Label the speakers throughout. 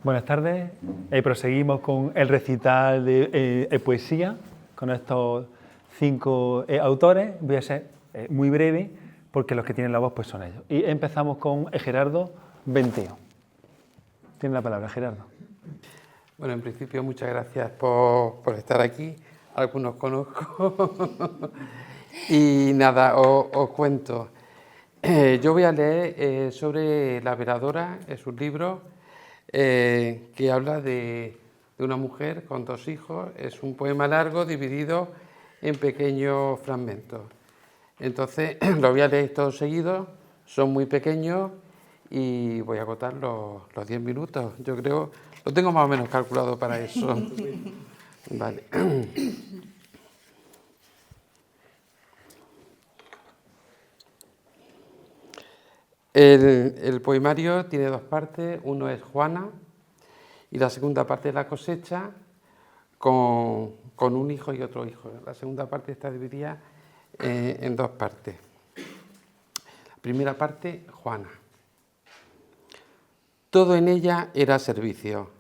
Speaker 1: Buenas tardes. Proseguimos con el recital de poesía con estos 5 autores. Voy a ser muy breve porque los que tienen la voz pues son ellos. Y empezamos con Gerardo Venteo. Tiene la palabra, Gerardo.
Speaker 2: Bueno, en principio muchas gracias por estar aquí. Algunos conozco. Y nada, os cuento. Yo voy a leer sobre La Veradora, es un libro que habla de una mujer con 2 hijos. Es un poema largo dividido en pequeños fragmentos. Entonces lo voy a leer todos seguidos, son muy pequeños y voy a agotar los 10 minutos. Yo creo, lo tengo más o menos calculado para eso. Vale. El poemario tiene 2 partes, uno es Juana y la segunda parte es La cosecha con un hijo y otro hijo. La segunda parte está dividida en 2 partes. La primera parte, Juana. Todo en ella era servicio.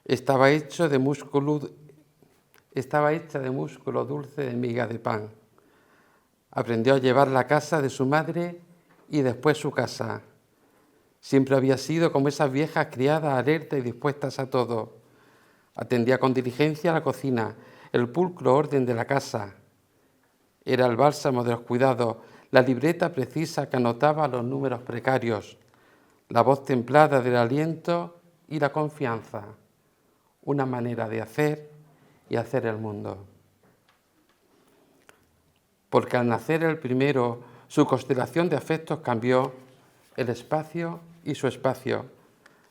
Speaker 2: Estaba hecha de músculo dulce de miga de pan. Aprendió a llevar la casa de su madre y después su casa. Siempre había sido como esas viejas criadas, alertas y dispuestas a todo. Atendía con diligencia a la cocina, el pulcro orden de la casa. Era el bálsamo de los cuidados, la libreta precisa que anotaba los números precarios, la voz templada del aliento y la confianza, una manera de hacer y hacer el mundo. Porque al nacer el primero, su constelación de afectos cambió el espacio y su espacio,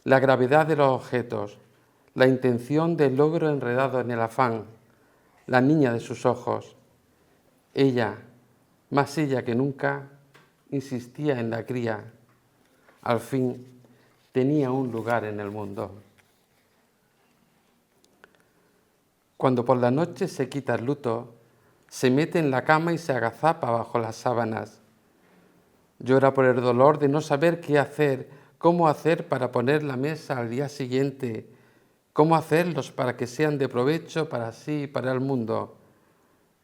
Speaker 2: la gravedad de los objetos, la intención del logro enredado en el afán, la niña de sus ojos. Ella, más ella que nunca, insistía en la cría. Al fin, tenía un lugar en el mundo. Cuando por la noche se quita el luto, se mete en la cama y se agazapa bajo las sábanas. Llora por el dolor de no saber qué hacer, cómo hacer para poner la mesa al día siguiente, cómo hacerlos para que sean de provecho para sí y para el mundo.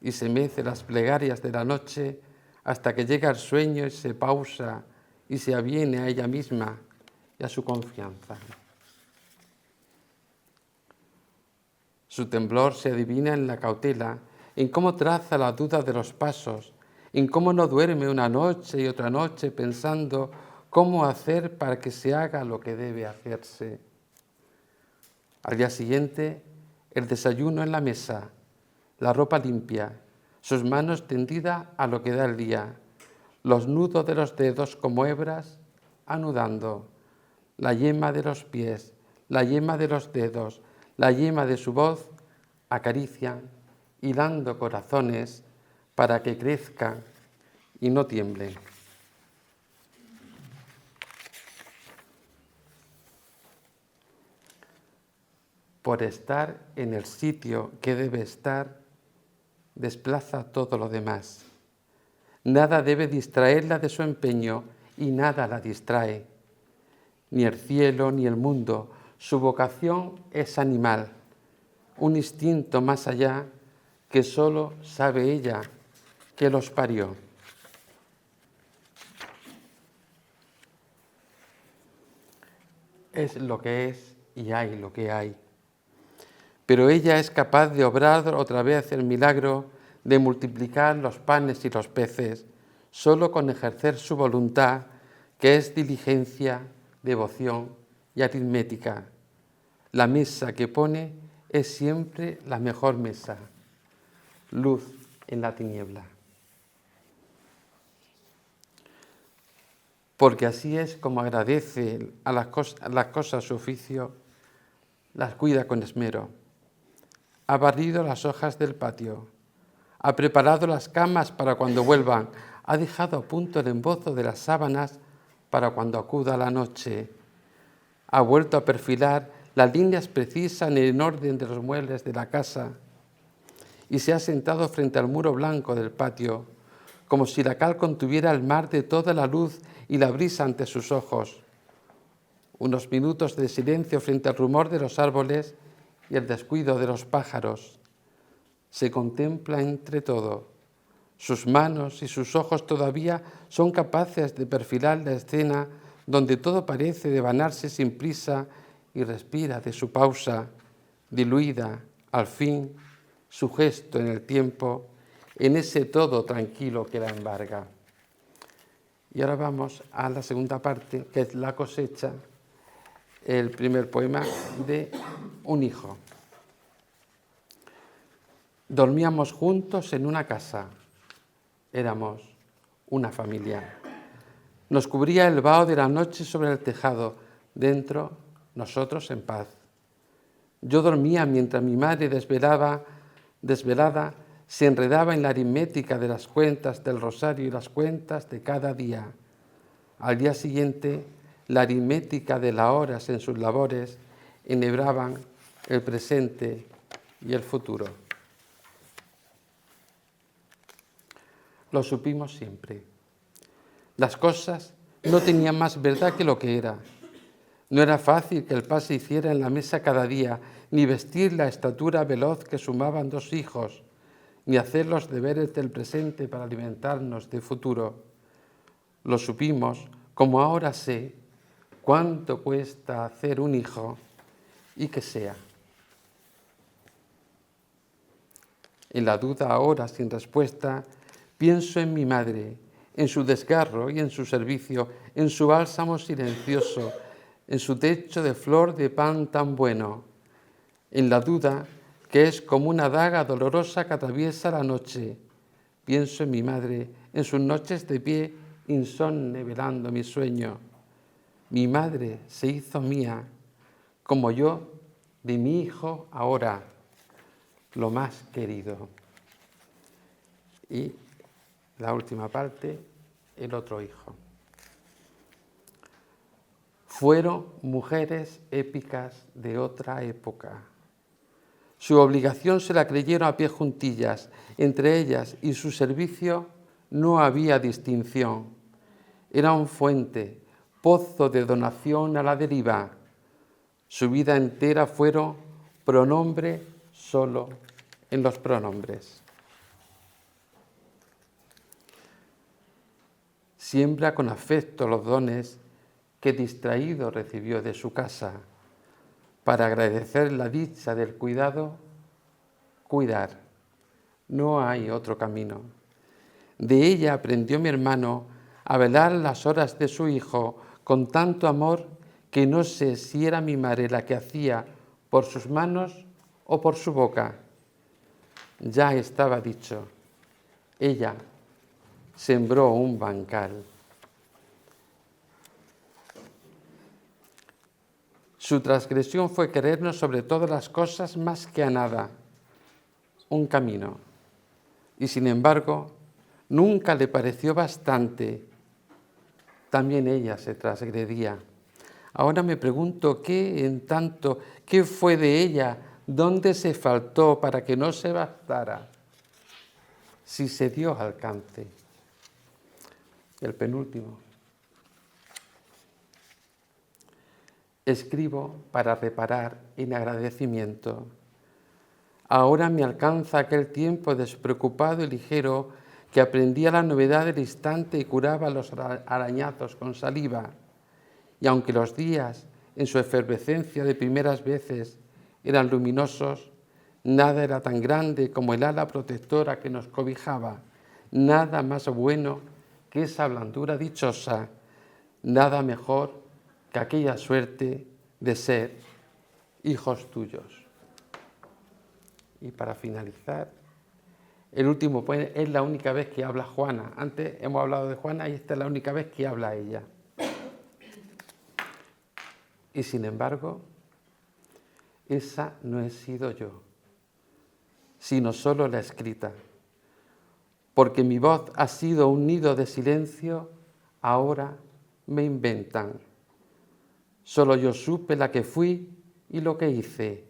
Speaker 2: Y se mece las plegarias de la noche hasta que llega el sueño y se pausa y se aviene a ella misma y a su confianza. Su temblor se adivina en la cautela, en cómo traza la duda de los pasos, en cómo no duerme una noche y otra noche pensando cómo hacer para que se haga lo que debe hacerse. Al día siguiente, el desayuno en la mesa, la ropa limpia, sus manos tendidas a lo que da el día, los nudos de los dedos como hebras anudando, la yema de los pies, la yema de los dedos, la yema de su voz acarician, hilando corazones para que crezcan y no tiemblen. Por estar en el sitio que debe estar, desplaza todo lo demás. Nada debe distraerla de su empeño y nada la distrae. Ni el cielo ni el mundo. Su vocación es animal, un instinto más allá que solo sabe ella que los parió. Es lo que es y hay lo que hay. Pero ella es capaz de obrar otra vez el milagro de multiplicar los panes y los peces, solo con ejercer su voluntad, que es diligencia, devoción y aritmética. La mesa que pone es siempre la mejor mesa, luz en la tiniebla. Porque así es como agradece a las cosas su oficio, las cuida con esmero. Ha barrido las hojas del patio, ha preparado las camas para cuando vuelvan, ha dejado a punto el embozo de las sábanas para cuando acuda la noche, ha vuelto a perfilar las líneas precisas en el orden de los muebles de la casa y se ha sentado frente al muro blanco del patio, como si la cal contuviera el mar de toda la luz y la brisa ante sus ojos. Unos minutos de silencio frente al rumor de los árboles y el descuido de los pájaros. Se contempla entre todo. Sus manos y sus ojos todavía son capaces de perfilar la escena donde todo parece devanarse sin prisa y respira de su pausa, diluida, al fin, su gesto en el tiempo, en ese todo tranquilo que la embarga. Y ahora vamos a la segunda parte, que es la cosecha, el primer poema de un hijo. Dormíamos juntos en una casa. Éramos una familia. Nos cubría el vaho de la noche sobre el tejado. Dentro, nosotros en paz. Yo dormía mientras mi madre desvelada, se enredaba en la aritmética de las cuentas del rosario y las cuentas de cada día. Al día siguiente, la aritmética de las horas en sus labores enhebraban el presente y el futuro. Lo supimos siempre. Las cosas no tenían más verdad que lo que era. No era fácil que el pan se hiciera en la mesa cada día, ni vestir la estatura veloz que sumaban 2 hijos, ni hacer los deberes del presente para alimentarnos de futuro. Lo supimos, como ahora sé, cuánto cuesta hacer un hijo y que sea. En la duda ahora sin respuesta, pienso en mi madre, en su desgarro y en su servicio, en su bálsamo silencioso, en su techo de flor de pan tan bueno, en la duda que es como una daga dolorosa que atraviesa la noche. Pienso en mi madre, en sus noches de pie, insomne velando mi sueño. Mi madre se hizo mía, como yo de mi hijo ahora, lo más querido. Y la última parte, el otro hijo. Fueron mujeres épicas de otra época. Su obligación se la creyeron a pie juntillas. Entre ellas y su servicio no había distinción. Eran fuente, pozo de donación a la deriva. Su vida entera fueron pronombre solo en los pronombres. Siembra con afecto los dones que distraído recibió de su casa. Para agradecer la dicha del cuidado, cuidar. No hay otro camino. De ella aprendió mi hermano a velar las horas de su hijo con tanto amor que no sé si era mi madre la que hacía por sus manos o por su boca. Ya estaba dicho, ella sembró un bancal. Su transgresión fue querernos sobre todas las cosas más que a nada, un camino. Y sin embargo, nunca le pareció bastante. También ella se transgredía. Ahora me pregunto qué fue de ella, dónde se faltó para que no se bastara, si se dio alcance. El penúltimo. Escribo para reparar en agradecimiento. Ahora me alcanza aquel tiempo despreocupado y ligero que aprendía la novedad del instante y curaba los arañazos con saliva. Y aunque los días, en su efervescencia de primeras veces, eran luminosos, nada era tan grande como el ala protectora que nos cobijaba, nada más bueno que esa blandura dichosa, nada mejor que aquella suerte de ser hijos tuyos. Y para finalizar, el último poema es la única vez que habla Juana. Antes hemos hablado de Juana y esta es la única vez que habla ella. Y sin embargo, esa no he sido yo, sino solo la escrita. Porque mi voz ha sido un nido de silencio, ahora me inventan. Solo yo supe la que fui y lo que hice,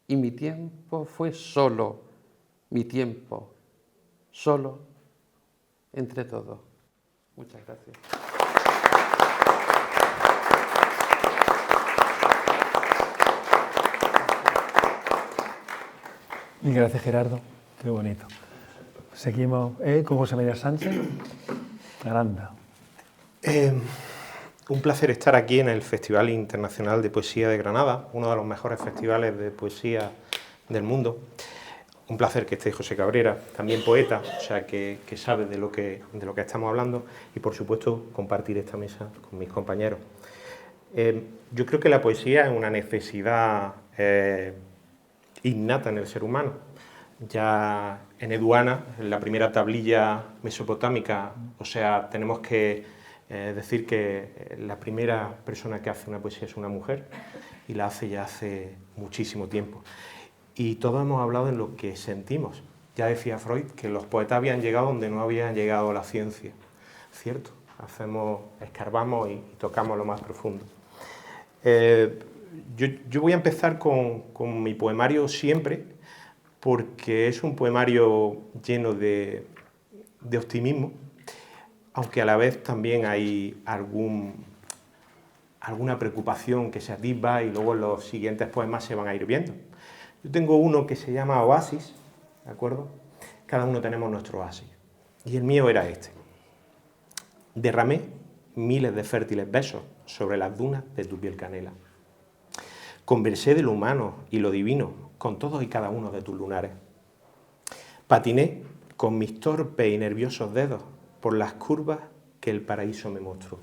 Speaker 2: y mi tiempo fue solo, mi tiempo, solo, entre todo. Muchas gracias.
Speaker 1: Gracias, Gerardo. Qué bonito. Seguimos con José María Sánchez. Aranda.
Speaker 3: Un placer estar aquí en el Festival Internacional de Poesía de Granada, uno de los mejores festivales de poesía del mundo. Un placer que esté José Cabrera, también poeta, o sea que sabe de lo que estamos hablando, y por supuesto compartir esta mesa con mis compañeros. Yo creo que la poesía es una necesidad innata en el ser humano. Ya en Eduana, en la primera tablilla mesopotámica, o sea, tenemos que decir que la primera persona que hace una poesía es una mujer, y la hace ya hace muchísimo tiempo. Y todos hemos hablado de lo que sentimos. Ya decía Freud que los poetas habían llegado donde no había llegado la ciencia. ¿Cierto? Escarbamos y tocamos lo más profundo. Yo voy a empezar con mi poemario Siempre, porque es un poemario lleno de optimismo, aunque a la vez también hay alguna preocupación que se atisba, y luego los siguientes poemas se van a ir viendo. Yo tengo uno que se llama Oasis, ¿de acuerdo? Cada uno tenemos nuestro oasis, y el mío era este. Derramé miles de fértiles besos sobre las dunas de tu piel canela. Conversé de lo humano y lo divino con todos y cada uno de tus lunares. Patiné con mis torpes y nerviosos dedos por las curvas que el paraíso me mostró.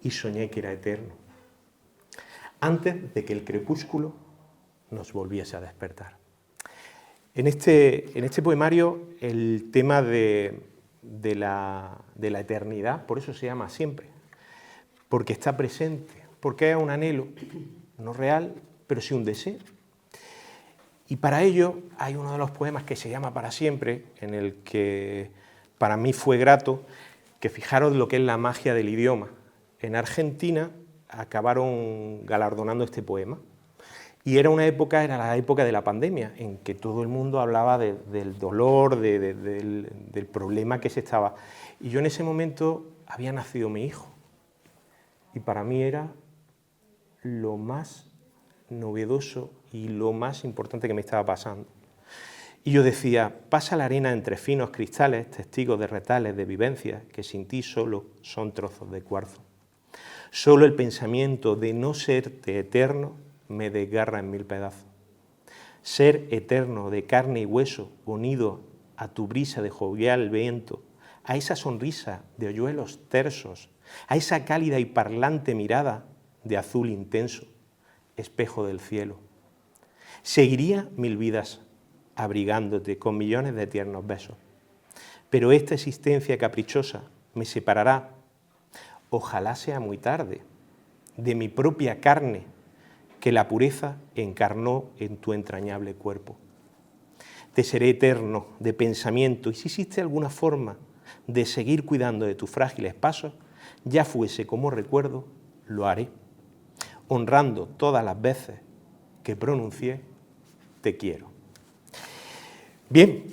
Speaker 3: Y soñé que era eterno, antes de que el crepúsculo nos volviese a despertar. En este poemario el tema de la eternidad, por eso se llama Siempre, porque está presente, porque es un anhelo, no real, pero sí un deseo. Y para ello hay uno de los poemas que se llama Para Siempre, en el que para mí fue grato, que fijaros lo que es la magia del idioma. En Argentina acabaron galardonando este poema, y era la época de la pandemia, en que todo el mundo hablaba del dolor, del problema que se estaba. Y yo en ese momento había nacido mi hijo, y para mí era lo más novedoso y lo más importante que me estaba pasando. Y yo decía, pasa la arena entre finos cristales, testigos de retales, de vivencias, que sin ti solo son trozos de cuarzo. Solo el pensamiento de no serte eterno me desgarra en mil pedazos. Ser eterno de carne y hueso, unido a tu brisa de jovial viento, a esa sonrisa de hoyuelos tersos, a esa cálida y parlante mirada de azul intenso, espejo del cielo. Seguiría mil vidas abrigándote con millones de tiernos besos, pero esta existencia caprichosa me separará, ojalá sea muy tarde, de mi propia carne que la pureza encarnó en tu entrañable cuerpo. Te seré eterno de pensamiento, y si existe alguna forma de seguir cuidando de tus frágiles pasos, ya fuese como recuerdo, lo haré, honrando todas las veces que pronuncié te quiero. Bien,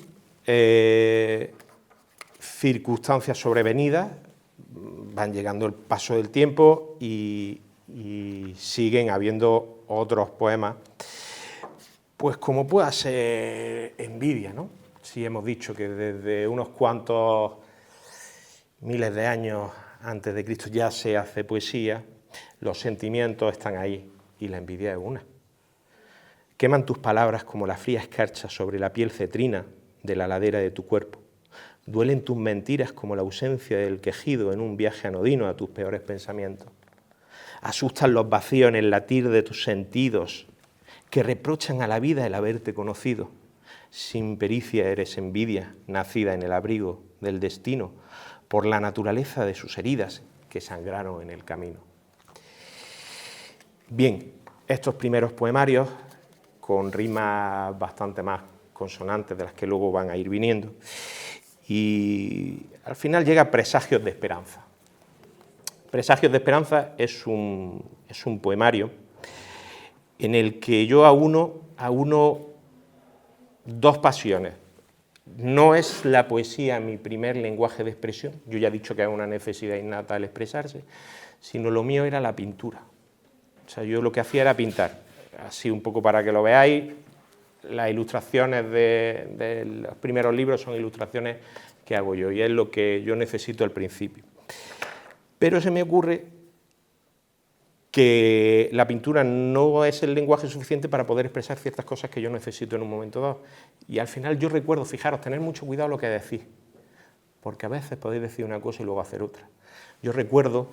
Speaker 3: circunstancias sobrevenidas, van llegando el paso del tiempo y siguen habiendo otros poemas, pues como pueda ser Envidia, ¿no? Si hemos dicho que desde unos cuantos miles de años antes de Cristo ya se hace poesía, los sentimientos están ahí, y la envidia es una. Queman tus palabras como la fría escarcha sobre la piel cetrina de la ladera de tu cuerpo. Duelen tus mentiras como la ausencia del quejido en un viaje anodino a tus peores pensamientos. Asustan los vacíos en el latir de tus sentidos, que reprochan a la vida el haberte conocido. Sin pericia eres envidia, nacida en el abrigo del destino, por la naturaleza de sus heridas que sangraron en el camino. Bien, estos primeros poemarios, con rimas bastante más consonantes de las que luego van a ir viniendo, y al final llega Presagios de Esperanza. Presagios de Esperanza es un poemario en el que yo auno dos pasiones. No es la poesía mi primer lenguaje de expresión, yo ya he dicho que es una necesidad innata al expresarse, sino lo mío era la pintura. O sea, yo lo que hacía era pintar, así un poco para que lo veáis, las ilustraciones de los primeros libros son ilustraciones que hago yo, y es lo que yo necesito al principio. Pero se me ocurre que la pintura no es el lenguaje suficiente para poder expresar ciertas cosas que yo necesito en un momento dado. Y al final yo recuerdo, fijaros, tener mucho cuidado lo que decís, porque a veces podéis decir una cosa y luego hacer otra. Yo recuerdo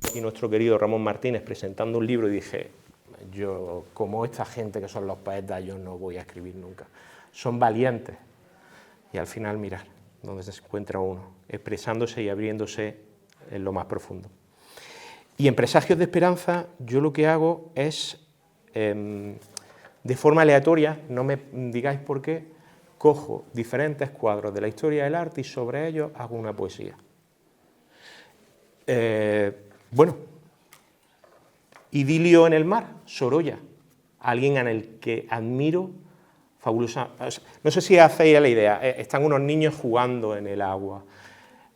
Speaker 3: aquí nuestro querido Ramón Martínez presentando un libro y dije, yo, como esta gente que son los poetas, yo no voy a escribir nunca. Son valientes. Y al final, mirad, donde se encuentra uno, expresándose y abriéndose en lo más profundo. Y en Presagios de Esperanza, yo lo que hago es, de forma aleatoria, no me digáis por qué, cojo diferentes cuadros de la historia del arte y sobre ellos hago una poesía. Bueno, Idilio en el mar, Sorolla, alguien en el que admiro fabulosa. No sé si hacéis la idea, están unos niños jugando en el agua.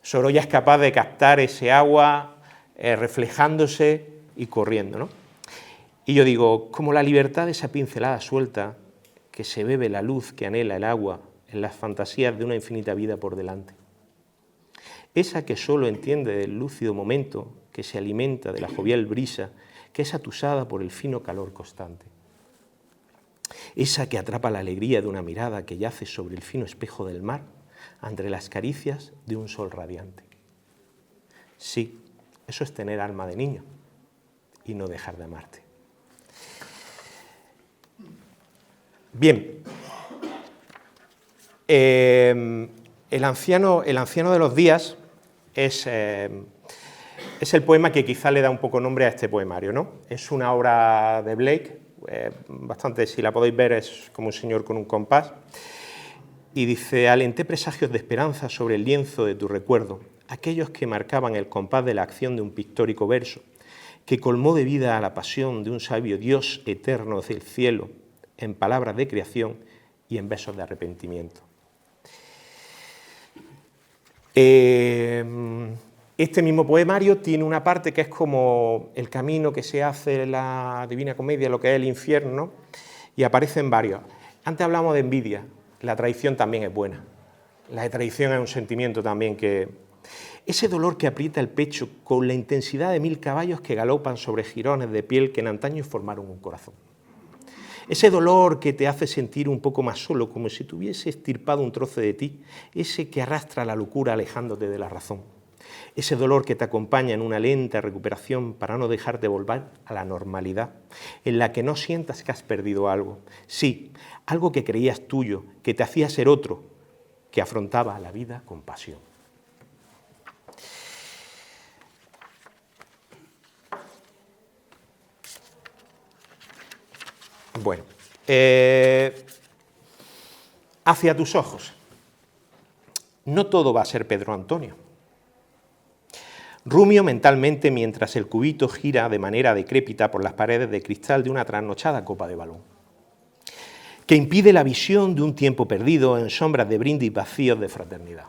Speaker 3: Sorolla es capaz de captar ese agua reflejándose y corriendo, ¿no? Y yo digo, como la libertad de esa pincelada suelta que se bebe la luz que anhela el agua en las fantasías de una infinita vida por delante. Esa que solo entiende del lúcido momento, que se alimenta de la jovial brisa, que es atusada por el fino calor constante. Esa que atrapa la alegría de una mirada que yace sobre el fino espejo del mar, entre las caricias de un sol radiante. Sí, eso es tener alma de niño y no dejar de amarte. Bien, el anciano de los días es el poema que quizá le da un poco nombre a este poemario, ¿no? Es una obra de Blake, bastante, si la podéis ver, es como un señor con un compás, y dice, alenté presagios de esperanza sobre el lienzo de tu recuerdo, aquellos que marcaban el compás de la acción de un pictórico verso, que colmó de vida a la pasión de un sabio Dios eterno del cielo, en palabras de creación y en besos de arrepentimiento. Este mismo poemario tiene una parte que es como el camino que se hace en la Divina Comedia, lo que es el infierno, ¿no? Y aparecen varios. Antes hablamos de envidia, la traición también es buena. La traición es un sentimiento también que... Ese dolor que aprieta el pecho con la intensidad de 1000 caballos que galopan sobre jirones de piel que en antaño formaron un corazón. Ese dolor que te hace sentir un poco más solo, como si te hubiese extirpado un trozo de ti, ese que arrastra la locura alejándote de la razón. Ese dolor que te acompaña en una lenta recuperación para no dejarte volver a la normalidad, en la que no sientas que has perdido algo. Sí, algo que creías tuyo, que te hacía ser otro, que afrontaba la vida con pasión. Bueno, hacia tus ojos. No todo va a ser Pedro Antonio. Rumio mentalmente mientras el cubito gira de manera decrépita por las paredes de cristal de una trasnochada copa de balón, que impide la visión de un tiempo perdido en sombras de brindis vacíos de fraternidad.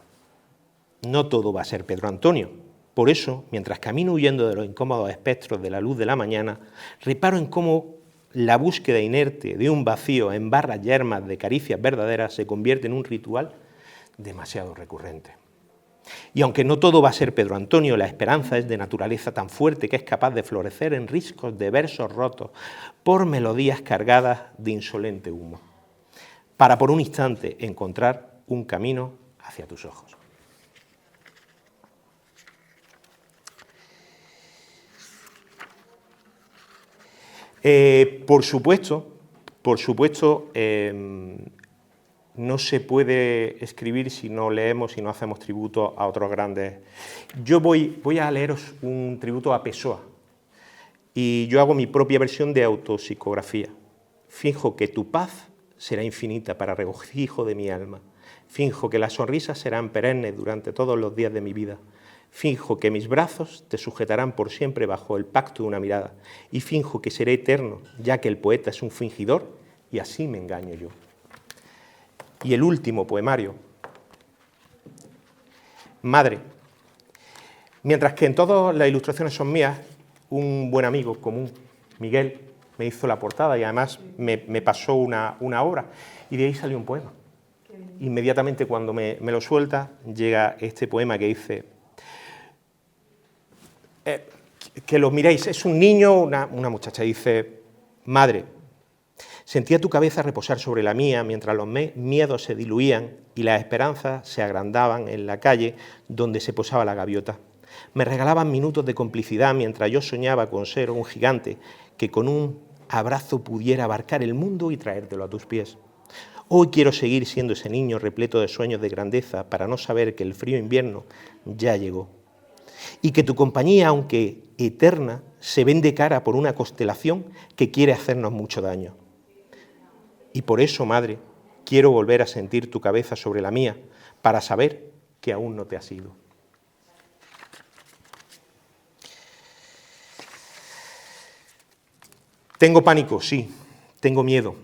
Speaker 3: No todo va a ser Pedro Antonio. Por eso, mientras camino huyendo de los incómodos espectros de la luz de la mañana, reparo en cómo la búsqueda inerte de un vacío en barras yermas de caricias verdaderas se convierte en un ritual demasiado recurrente. Y aunque no todo va a ser Pedro Antonio, la esperanza es de naturaleza tan fuerte que es capaz de florecer en riscos de versos rotos por melodías cargadas de insolente humo, para por un instante encontrar un camino hacia tus ojos. Por supuesto, no se puede escribir si no leemos y no hacemos tributo a otros grandes. Yo voy a leeros un tributo a Pessoa y yo hago mi propia versión de autopsicografía. Finjo que tu paz será infinita para regocijo de mi alma. Finjo que las sonrisas serán perennes durante todos los días de mi vida. Finjo que mis brazos te sujetarán por siempre bajo el pacto de una mirada. Y finjo que seré eterno, ya que el poeta es un fingidor, y así me engaño yo. Y el último poemario. Madre. Mientras que en todas las ilustraciones son mías, un buen amigo común, Miguel, me hizo la portada y además me pasó una obra, y de ahí salió un poema. Inmediatamente cuando me lo suelta, llega este poema que dice, que lo miréis, es un niño, una muchacha, dice, madre, sentía tu cabeza reposar sobre la mía mientras los miedos se diluían y las esperanzas se agrandaban en la calle donde se posaba la gaviota. Me regalaban minutos de complicidad mientras yo soñaba con ser un gigante que con un abrazo pudiera abarcar el mundo y traértelo a tus pies. Hoy quiero seguir siendo ese niño repleto de sueños de grandeza para no saber que el frío invierno ya llegó. Y que tu compañía, aunque eterna, se vende cara por una constelación que quiere hacernos mucho daño. Y por eso, madre, quiero volver a sentir tu cabeza sobre la mía para saber que aún no te has ido. Tengo pánico, sí, tengo miedo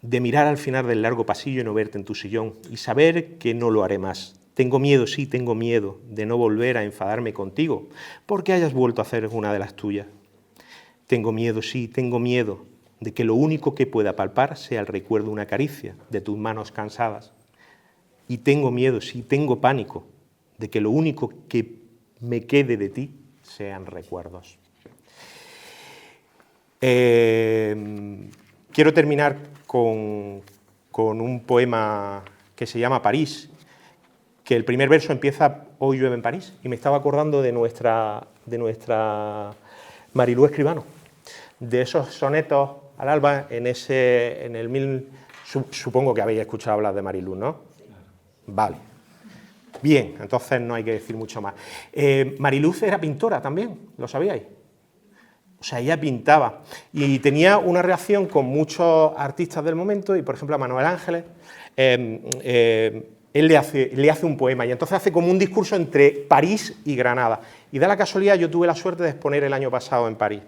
Speaker 3: de mirar al final del largo pasillo y no verte en tu sillón y saber que no lo haré más. Tengo miedo, sí, tengo miedo de no volver a enfadarme contigo porque hayas vuelto a hacer una de las tuyas. Tengo miedo, sí, tengo miedo de que lo único que pueda palpar sea el recuerdo de una caricia de tus manos cansadas. Y tengo miedo, sí, tengo pánico de que lo único que me quede de ti sean recuerdos. Quiero terminar con un poema que se llama París, que el primer verso empieza Hoy llueve en París, y me estaba acordando de nuestra Marilú Escribano, de esos sonetos al alba supongo que habéis escuchado hablar de Marilú, ¿no? Vale. Bien, entonces no hay que decir mucho más. Marilú era pintora también, ¿lo sabíais? O sea, ella pintaba y tenía una relación con muchos artistas del momento y, por ejemplo, a Manuel Ángeles, él le hace un poema y entonces hace como un discurso entre París y Granada. Y da la casualidad, yo tuve la suerte de exponer el año pasado en París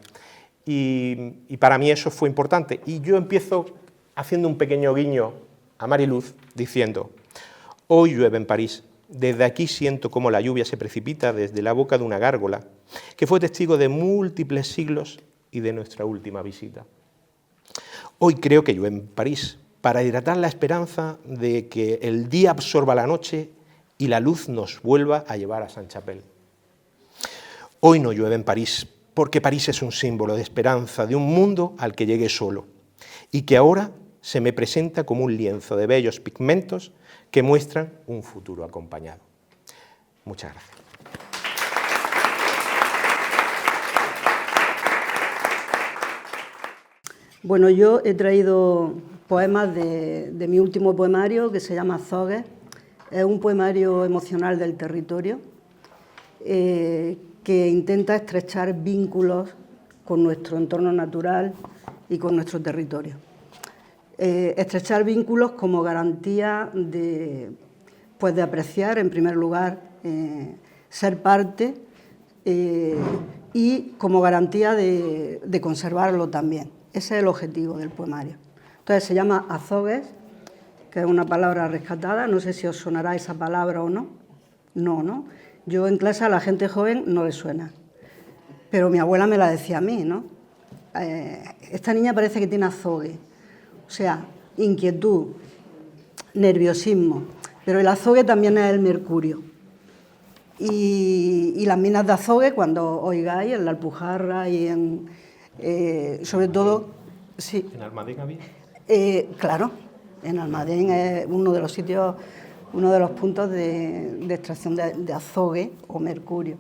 Speaker 3: y para mí eso fue importante. Y yo empiezo haciendo un pequeño guiño a Mariluz diciendo, hoy llueve en París. Desde aquí siento cómo la lluvia se precipita desde la boca de una gárgola, que fue testigo de múltiples siglos y de nuestra última visita. Hoy creo que llueve en París, para hidratar la esperanza de que el día absorba la noche y la luz nos vuelva a llevar a Saint-Chapelle. Hoy no llueve en París, porque París es un símbolo de esperanza, de un mundo al que llegué solo, y que ahora se me presenta como un lienzo de bellos pigmentos que muestran un futuro acompañado. Muchas gracias.
Speaker 4: Bueno, yo he traído poemas de mi último poemario, que se llama Azogues. Es un poemario emocional del territorio que intenta estrechar vínculos con nuestro entorno natural y con nuestro territorio. Estrechar vínculos como garantía de apreciar, en primer lugar, ser parte y como garantía de conservarlo también. Ese es el objetivo del poemario. Entonces se llama Azogues, que es una palabra rescatada, no sé si os sonará esa palabra o no. No. Yo en clase a la gente joven no le suena, pero mi abuela me la decía a mí, ¿no? Esta niña parece que tiene azogue. O sea, inquietud, nerviosismo, pero el azogue también es el mercurio. Y las minas de azogue, cuando oigáis en la Alpujarra y sobre todo... Sí.
Speaker 3: ¿En Almadén había?
Speaker 4: Claro, en Almadén es uno de los sitios, uno de los puntos de extracción de azogue o mercurio.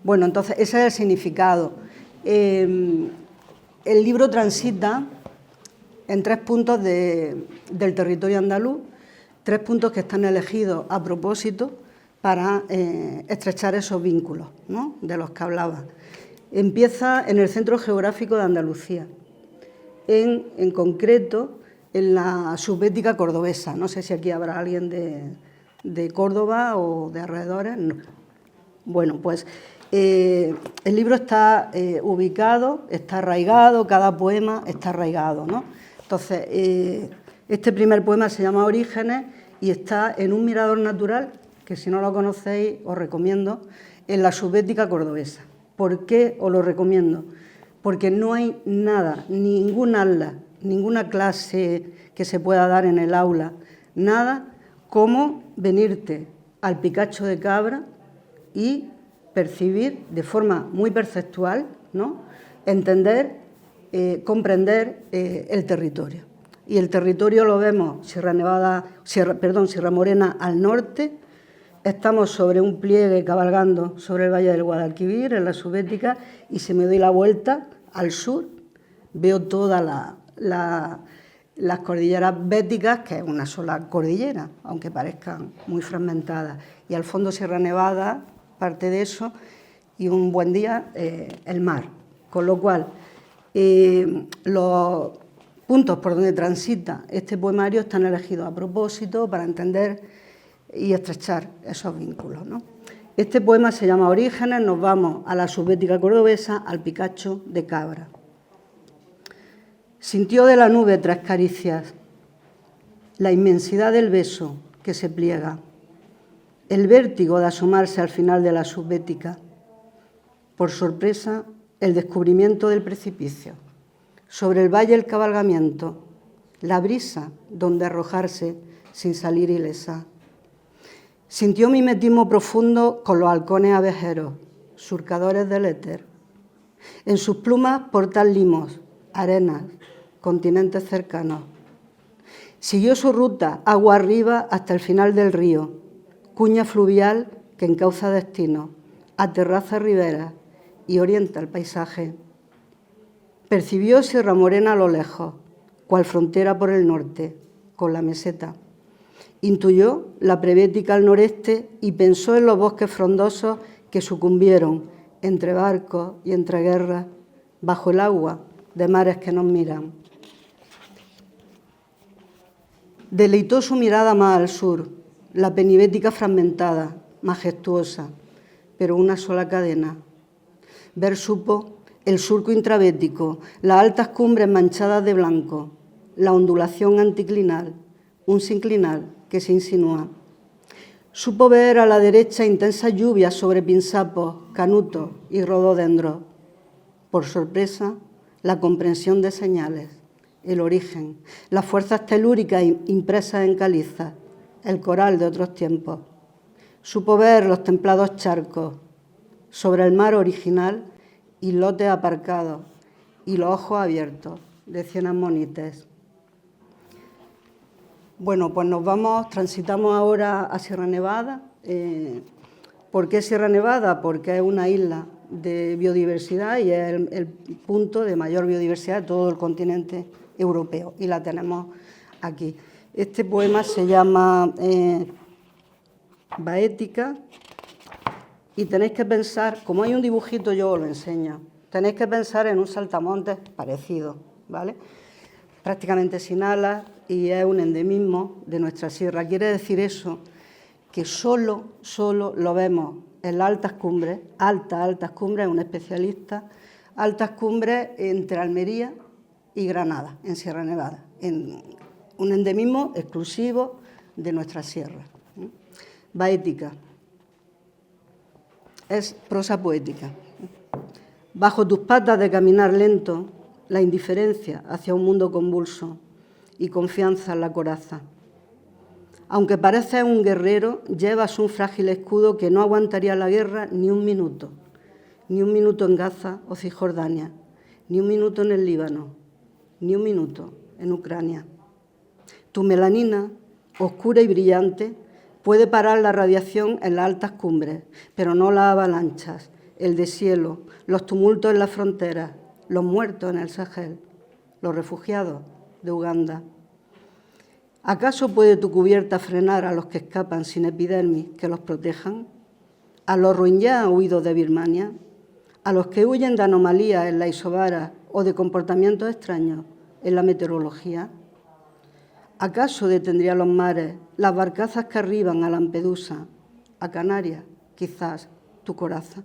Speaker 4: Bueno, entonces ese es el significado. El libro transita en 3 puntos del territorio andaluz, 3 puntos que están elegidos a propósito para estrechar esos vínculos, ¿no?, de los que hablaba. Empieza en el centro geográfico de Andalucía, en concreto en la subbética cordobesa. No sé si aquí habrá alguien de Córdoba o de alrededores. No. Bueno, pues el libro está ubicado, está arraigado, cada poema está arraigado, ¿no? Entonces, este primer poema se llama Orígenes y está en un mirador natural, que si no lo conocéis os recomiendo, en la subbética cordobesa. ¿Por qué os lo recomiendo? porque no hay nada, ningún aula, ninguna clase que se pueda dar en el aula, nada como venirte al Picacho de Cabra y percibir de forma muy perceptual, ¿no?, entender, comprender el territorio. Y el territorio lo vemos, Sierra Morena al norte. Estamos sobre un pliegue cabalgando sobre el Valle del Guadalquivir, en la Subbética, y si me doy la vuelta al sur, veo todas las cordilleras béticas, que es una sola cordillera, aunque parezcan muy fragmentadas. Y al fondo Sierra Nevada, parte de eso, y un buen día el mar. Con lo cual, los puntos por donde transita este poemario están elegidos a propósito para entender y estrechar esos vínculos, ¿no? Este poema se llama Orígenes, nos vamos a la Subbética cordobesa, al Picacho de Cabra. Sintió de la nube 3 caricias, la inmensidad del beso que se pliega, el vértigo de asomarse al final de la Subbética, por sorpresa el descubrimiento del precipicio, sobre el valle el cabalgamiento, la brisa donde arrojarse sin salir ilesa. Sintió mimetismo profundo con los halcones abejeros, surcadores del éter. En sus plumas portan limos, arenas, continentes cercanos. Siguió su ruta agua arriba hasta el final del río, cuña fluvial que encauza destino, aterraza riberas y orienta el paisaje. Percibió Sierra Morena a lo lejos, cual frontera por el norte, con la meseta. Intuyó la prebética al noreste y pensó en los bosques frondosos que sucumbieron entre barcos y entre guerras, bajo el agua de mares que nos miran. Deleitó su mirada más al sur, la penibética fragmentada, majestuosa, pero una sola cadena. Ver supo el surco intrabético, las altas cumbres manchadas de blanco, la ondulación anticlinal, un sinclinal que se insinúa. Supo ver a la derecha intensas lluvias sobre pinsapos, canutos y rododendros. Por sorpresa, la comprensión de señales, el origen, las fuerzas telúricas impresas en calizas, el coral de otros tiempos. Supo ver los templados charcos, sobre el mar original, islotes aparcados y los ojos abiertos de cienas monites. Bueno, pues transitamos ahora a Sierra Nevada. ¿Por qué Sierra Nevada? Porque es una isla de biodiversidad y es el punto de mayor biodiversidad de todo el continente europeo, y la tenemos aquí. Este poema se llama Baética, y tenéis que pensar, como hay un dibujito yo os lo enseño, tenéis que pensar en un saltamontes parecido, ¿vale? Prácticamente sin alas, y es un endemismo de nuestra sierra. Quiere decir eso, que solo lo vemos en las altas cumbres, altas cumbres, un especialista, altas cumbres entre Almería y Granada, en Sierra Nevada, en un endemismo exclusivo de nuestra sierra. Baética. Es prosa poética. Bajo tus patas de caminar lento, la indiferencia hacia un mundo convulso y confianza en la coraza. Aunque pareces un guerrero, llevas un frágil escudo que no aguantaría la guerra ni un minuto en Gaza o Cisjordania, ni un minuto en el Líbano, ni un minuto en Ucrania. Tu melanina, oscura y brillante, puede parar la radiación en las altas cumbres, pero no las avalanchas, el deshielo, los tumultos en las fronteras, los muertos en el Sahel, los refugiados de Uganda. ¿Acaso puede tu cubierta frenar a los que escapan sin epidermis que los protejan? ¿A los rohingyá huidos de Birmania? ¿A los que huyen de anomalías en la isobara o de comportamientos extraños en la meteorología? ¿Acaso detendría los mares, las barcazas que arriban a Lampedusa, a Canarias, quizás tu coraza?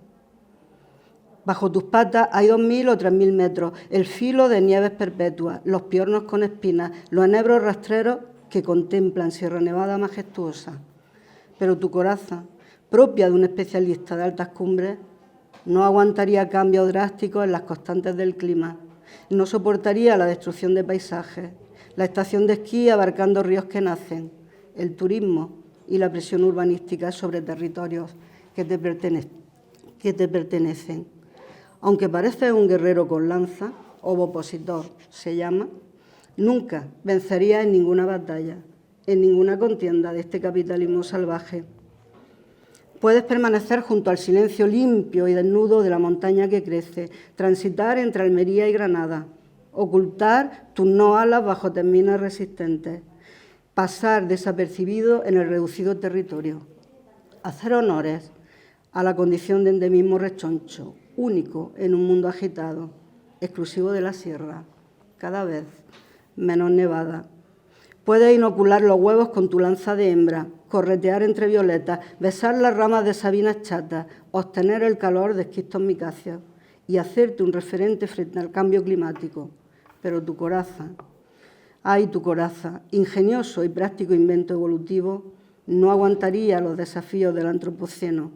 Speaker 4: Bajo tus patas hay 2.000 o 3.000 metros, el filo de nieves perpetuas, los piornos con espinas, los enebros rastreros que contemplan Sierra Nevada majestuosa. Pero tu coraza, propia de un especialista de altas cumbres, no aguantaría cambios drásticos en las constantes del clima, no soportaría la destrucción de paisajes, la estación de esquí abarcando ríos que nacen, el turismo y la presión urbanística sobre territorios que te pertenecen. Aunque pareces un guerrero con lanza, opositor se llama, nunca vencerías en ninguna batalla, en ninguna contienda de este capitalismo salvaje. Puedes permanecer junto al silencio limpio y desnudo de la montaña que crece, transitar entre Almería y Granada, ocultar tus no alas bajo terminas resistentes, pasar desapercibido en el reducido territorio, hacer honores a la condición de endemismo rechoncho, único en un mundo agitado, exclusivo de la sierra, cada vez menos nevada. Puedes inocular los huevos con tu lanza de hembra, corretear entre violetas, besar las ramas de sabinas chatas, obtener el calor de esquistos micáceos y hacerte un referente frente al cambio climático. Pero tu coraza, ay, tu coraza, ingenioso y práctico invento evolutivo, no aguantaría los desafíos del antropoceno.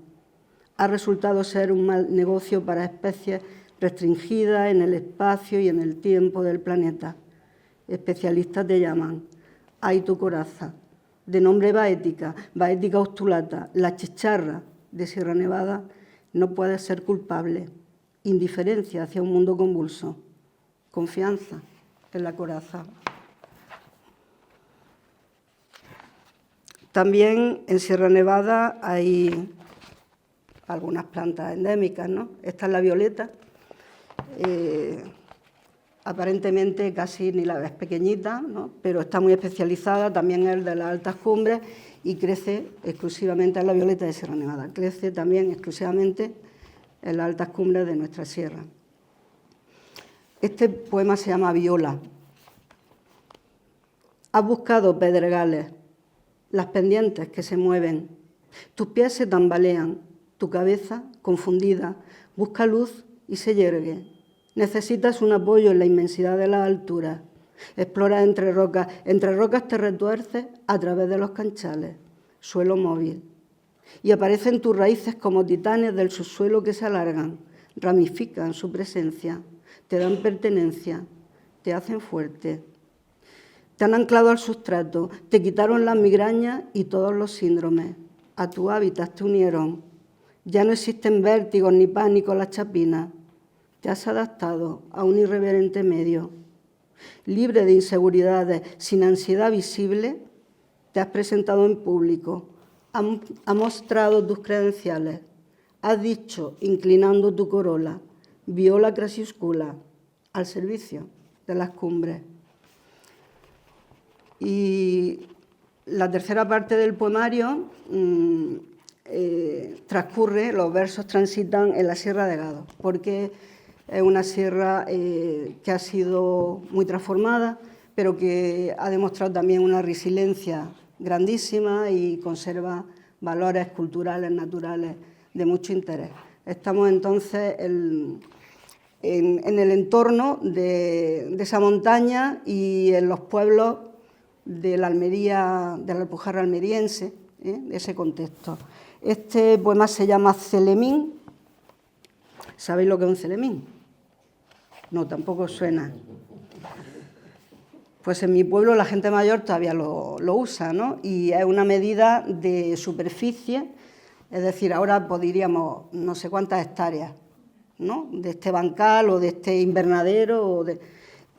Speaker 4: Ha resultado ser un mal negocio para especies restringidas en el espacio y en el tiempo del planeta. Especialistas te llaman, ay, tu coraza, de nombre Baética ostulata, la chicharra de Sierra Nevada, no puede ser culpable. Indiferencia hacia un mundo convulso. Confianza en la coraza. También en Sierra Nevada hay algunas plantas endémicas, ¿no? Esta es la violeta. Aparentemente casi ni la ves, pequeñita, ¿no? Pero está muy especializada, también es de las altas cumbres y crece exclusivamente, en la violeta de Sierra Nevada, crece también exclusivamente en las altas cumbres de nuestra sierra. Este poema se llama Viola. Has buscado pedregales, las pendientes que se mueven, tus pies se tambalean, tu cabeza, confundida, busca luz y se yergue. Necesitas un apoyo en la inmensidad de las alturas. Exploras entre rocas te retuerces a través de los canchales, suelo móvil. Y aparecen tus raíces como titanes del subsuelo que se alargan, ramifican su presencia, te dan pertenencia, te hacen fuerte. Te han anclado al sustrato, te quitaron las migrañas y todos los síndromes. A tu hábitat te unieron. Ya no existen vértigos ni pánicos las chapinas. Te has adaptado a un irreverente medio. Libre de inseguridades, sin ansiedad visible, te has presentado en público, has mostrado tus credenciales, has dicho, inclinando tu corola, Viola Crasiuscula, al servicio de las cumbres. Y la tercera parte del poemario transcurre, los versos transitan en la Sierra de Gado, porque es una sierra que ha sido muy transformada, pero que ha demostrado también una resiliencia grandísima y conserva valores culturales, naturales de mucho interés. Estamos entonces en el entorno de esa montaña y en los pueblos de la Almería, de la Alpujarra almeriense, de ese contexto. Este poema se llama Celemín. ¿Sabéis lo que es un celemín? No, tampoco os suena. Pues en mi pueblo la gente mayor todavía lo usa, ¿no? Y es una medida de superficie, es decir, ahora pues diríamos no sé cuántas hectáreas, ¿no? De este bancal o de este invernadero,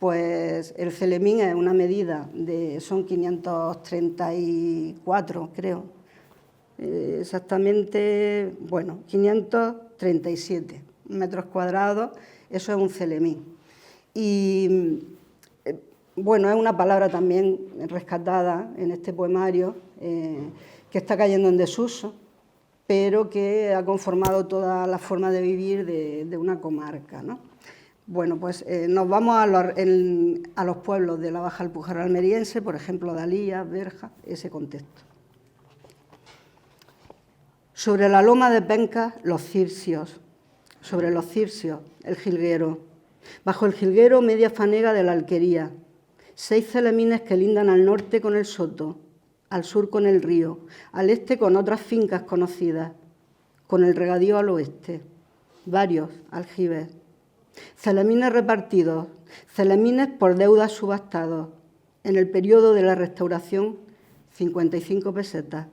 Speaker 4: pues el celemín es una medida son 534, creo, exactamente, bueno, 537 metros cuadrados, eso es un celemín. Y bueno, es una palabra también rescatada en este poemario, que está cayendo en desuso, pero que ha conformado toda la forma de vivir de una comarca, ¿no? Bueno, pues nos vamos a los pueblos de la Baja Alpujarra almeriense, por ejemplo, Dalía, Berja, ese contexto. Sobre la loma de Pencas, los circios. Sobre los circios, el jilguero. Bajo el jilguero, media fanega de la alquería. 6 celemines que lindan al norte con el soto, al sur con el río, al este con otras fincas conocidas, con el regadío al oeste. varios aljibes. Celemines repartidos, celemines por deudas subastados. En el periodo de la Restauración, 55 pesetas.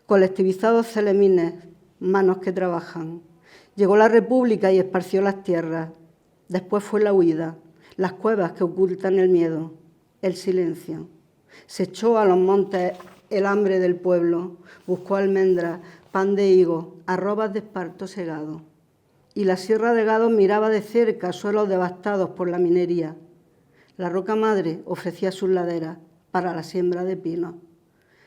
Speaker 4: Colectivizados celemines, manos que trabajan. Llegó la República y esparció las tierras. Después fue la huida, las cuevas que ocultan el miedo, el silencio. Se echó a los montes el hambre del pueblo, buscó almendras, pan de higo, arrobas de esparto segado. Y la Sierra de Gado miraba de cerca suelos devastados por la minería. La roca madre ofrecía sus laderas para la siembra de pinos.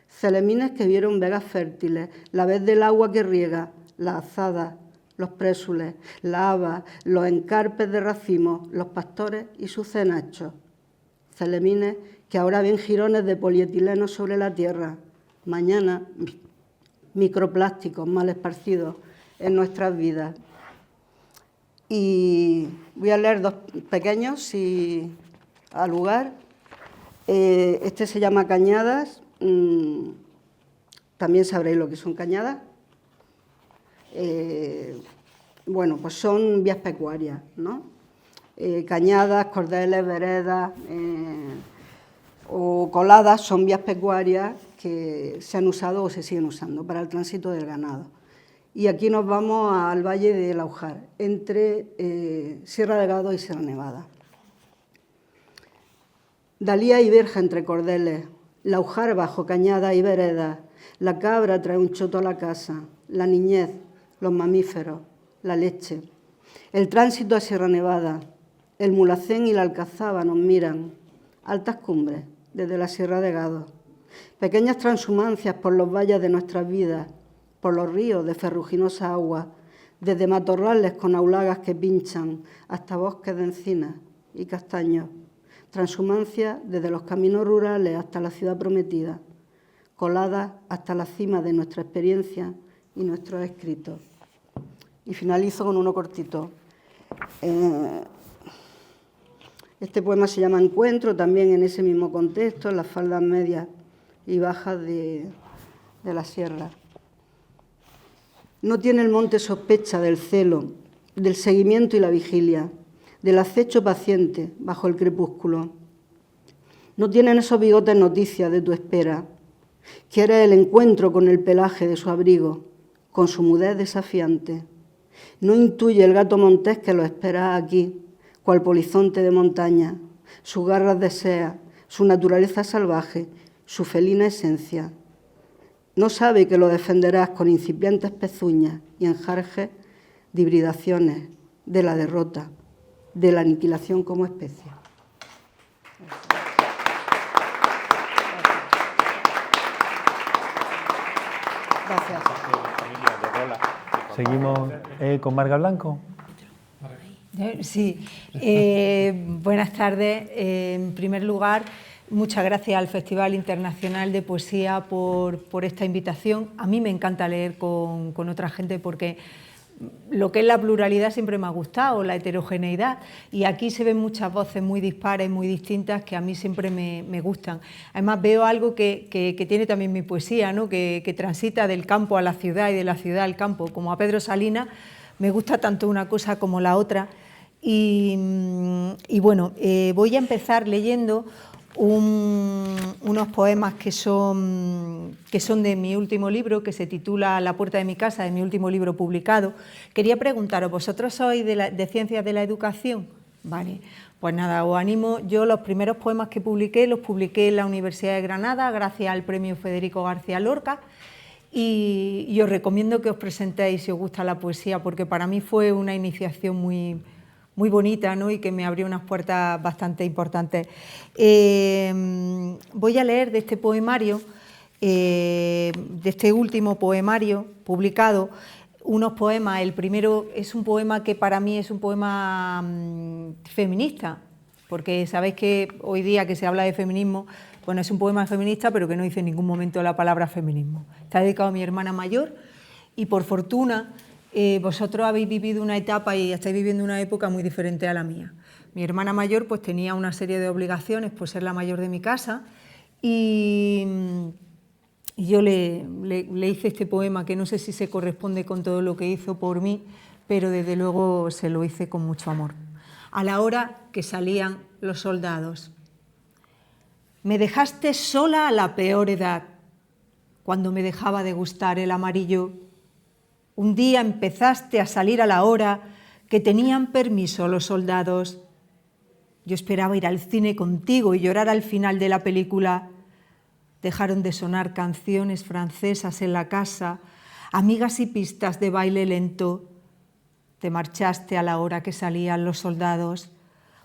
Speaker 4: Celemines que vieron vegas fértiles, la vez del agua que riega, las azadas, los présules, las habas, los encarpes de racimos, los pastores y sus cenachos. Celemines que ahora ven jirones de polietileno sobre la tierra, mañana microplásticos mal esparcidos en nuestras vidas. Y voy a leer dos pequeños, si al lugar. Este se llama Cañadas, también sabréis lo que son cañadas. Bueno, pues son vías pecuarias, ¿no? Cañadas, cordeles, veredas o coladas son vías pecuarias que se han usado o se siguen usando para el tránsito del ganado. Y aquí nos vamos al Valle de Laujar, entre Sierra de Gado y Sierra Nevada. Dalía y verja entre cordeles, Laujar bajo cañadas y veredas, la cabra trae un choto a la casa, la niñez, los mamíferos, la leche. El tránsito a Sierra Nevada, el Mulhacén y la Alcazaba nos miran, altas cumbres desde la Sierra de Gado, pequeñas transhumancias por los valles de nuestras vidas, por los ríos de ferruginosa agua, desde matorrales con aulagas que pinchan hasta bosques de encinas y castaños, transhumancias desde los caminos rurales hasta la ciudad prometida, coladas hasta la cima de nuestra experiencia y nuestros escritos. Y finalizo con uno cortito. Este poema se llama Encuentro, también en ese mismo contexto, en las faldas medias y bajas de la sierra. No tiene el monte sospecha del celo, del seguimiento y la vigilia, del acecho paciente bajo el crepúsculo. No tienen esos bigotes noticias de tu espera. Quiere el encuentro con el pelaje de su abrigo, con su mudez desafiante. No intuye el gato montés que lo espera aquí, cual polizonte de montaña, sus garras desea, su naturaleza salvaje, su felina esencia. No sabe que lo defenderás con incipientes pezuñas y enjarjes de hibridaciones, de la derrota, de la aniquilación como especie. Gracias.
Speaker 1: Seguimos con Marga Blanco.
Speaker 5: Sí, buenas tardes. En primer lugar, muchas gracias al Festival Internacional de Poesía por esta invitación. A mí me encanta leer con otra gente porque lo que es la pluralidad siempre me ha gustado, la heterogeneidad, y aquí se ven muchas voces muy dispares, muy distintas, que a mí siempre me gustan. Además veo algo que tiene también mi poesía, ¿no? que transita del campo a la ciudad y de la ciudad al campo. Como a Pedro Salinas, me gusta tanto una cosa como la otra. Y bueno, voy a empezar leyendo unos poemas que son de mi último libro, que se titula La puerta de mi casa, de mi último libro publicado. Quería preguntaros, ¿vosotros sois de Ciencias de la Educación? Vale, pues nada, os animo. Yo los primeros poemas que publiqué, los publiqué en la Universidad de Granada, gracias al premio Federico García Lorca, y os recomiendo que os presentéis si os gusta la poesía, porque para mí fue una iniciación muy bonita, ¿no? Y que me abrió unas puertas bastante importantes. Voy a leer de este poemario, de este último poemario publicado, unos poemas. El primero es un poema que para mí es un poema feminista, porque sabéis que hoy día que se habla de feminismo, bueno, es un poema feminista, pero que no dice en ningún momento la palabra feminismo. Está dedicado a mi hermana mayor y, por fortuna, vosotros habéis vivido una etapa y estáis viviendo una época muy diferente a la mía. Mi hermana mayor pues tenía una serie de obligaciones por ser la mayor de mi casa y yo le hice este poema que no sé si se corresponde con todo lo que hizo por mí, pero desde luego se lo hice con mucho amor. A la hora que salían los soldados. Me dejaste sola a la peor edad, cuando me dejaba de gustar el amarillo. Un día empezaste a salir a la hora que tenían permiso los soldados. Yo esperaba ir al cine contigo y llorar al final de la película. Dejaron de sonar canciones francesas en la casa, amigas y pistas de baile lento. Te marchaste a la hora que salían los soldados.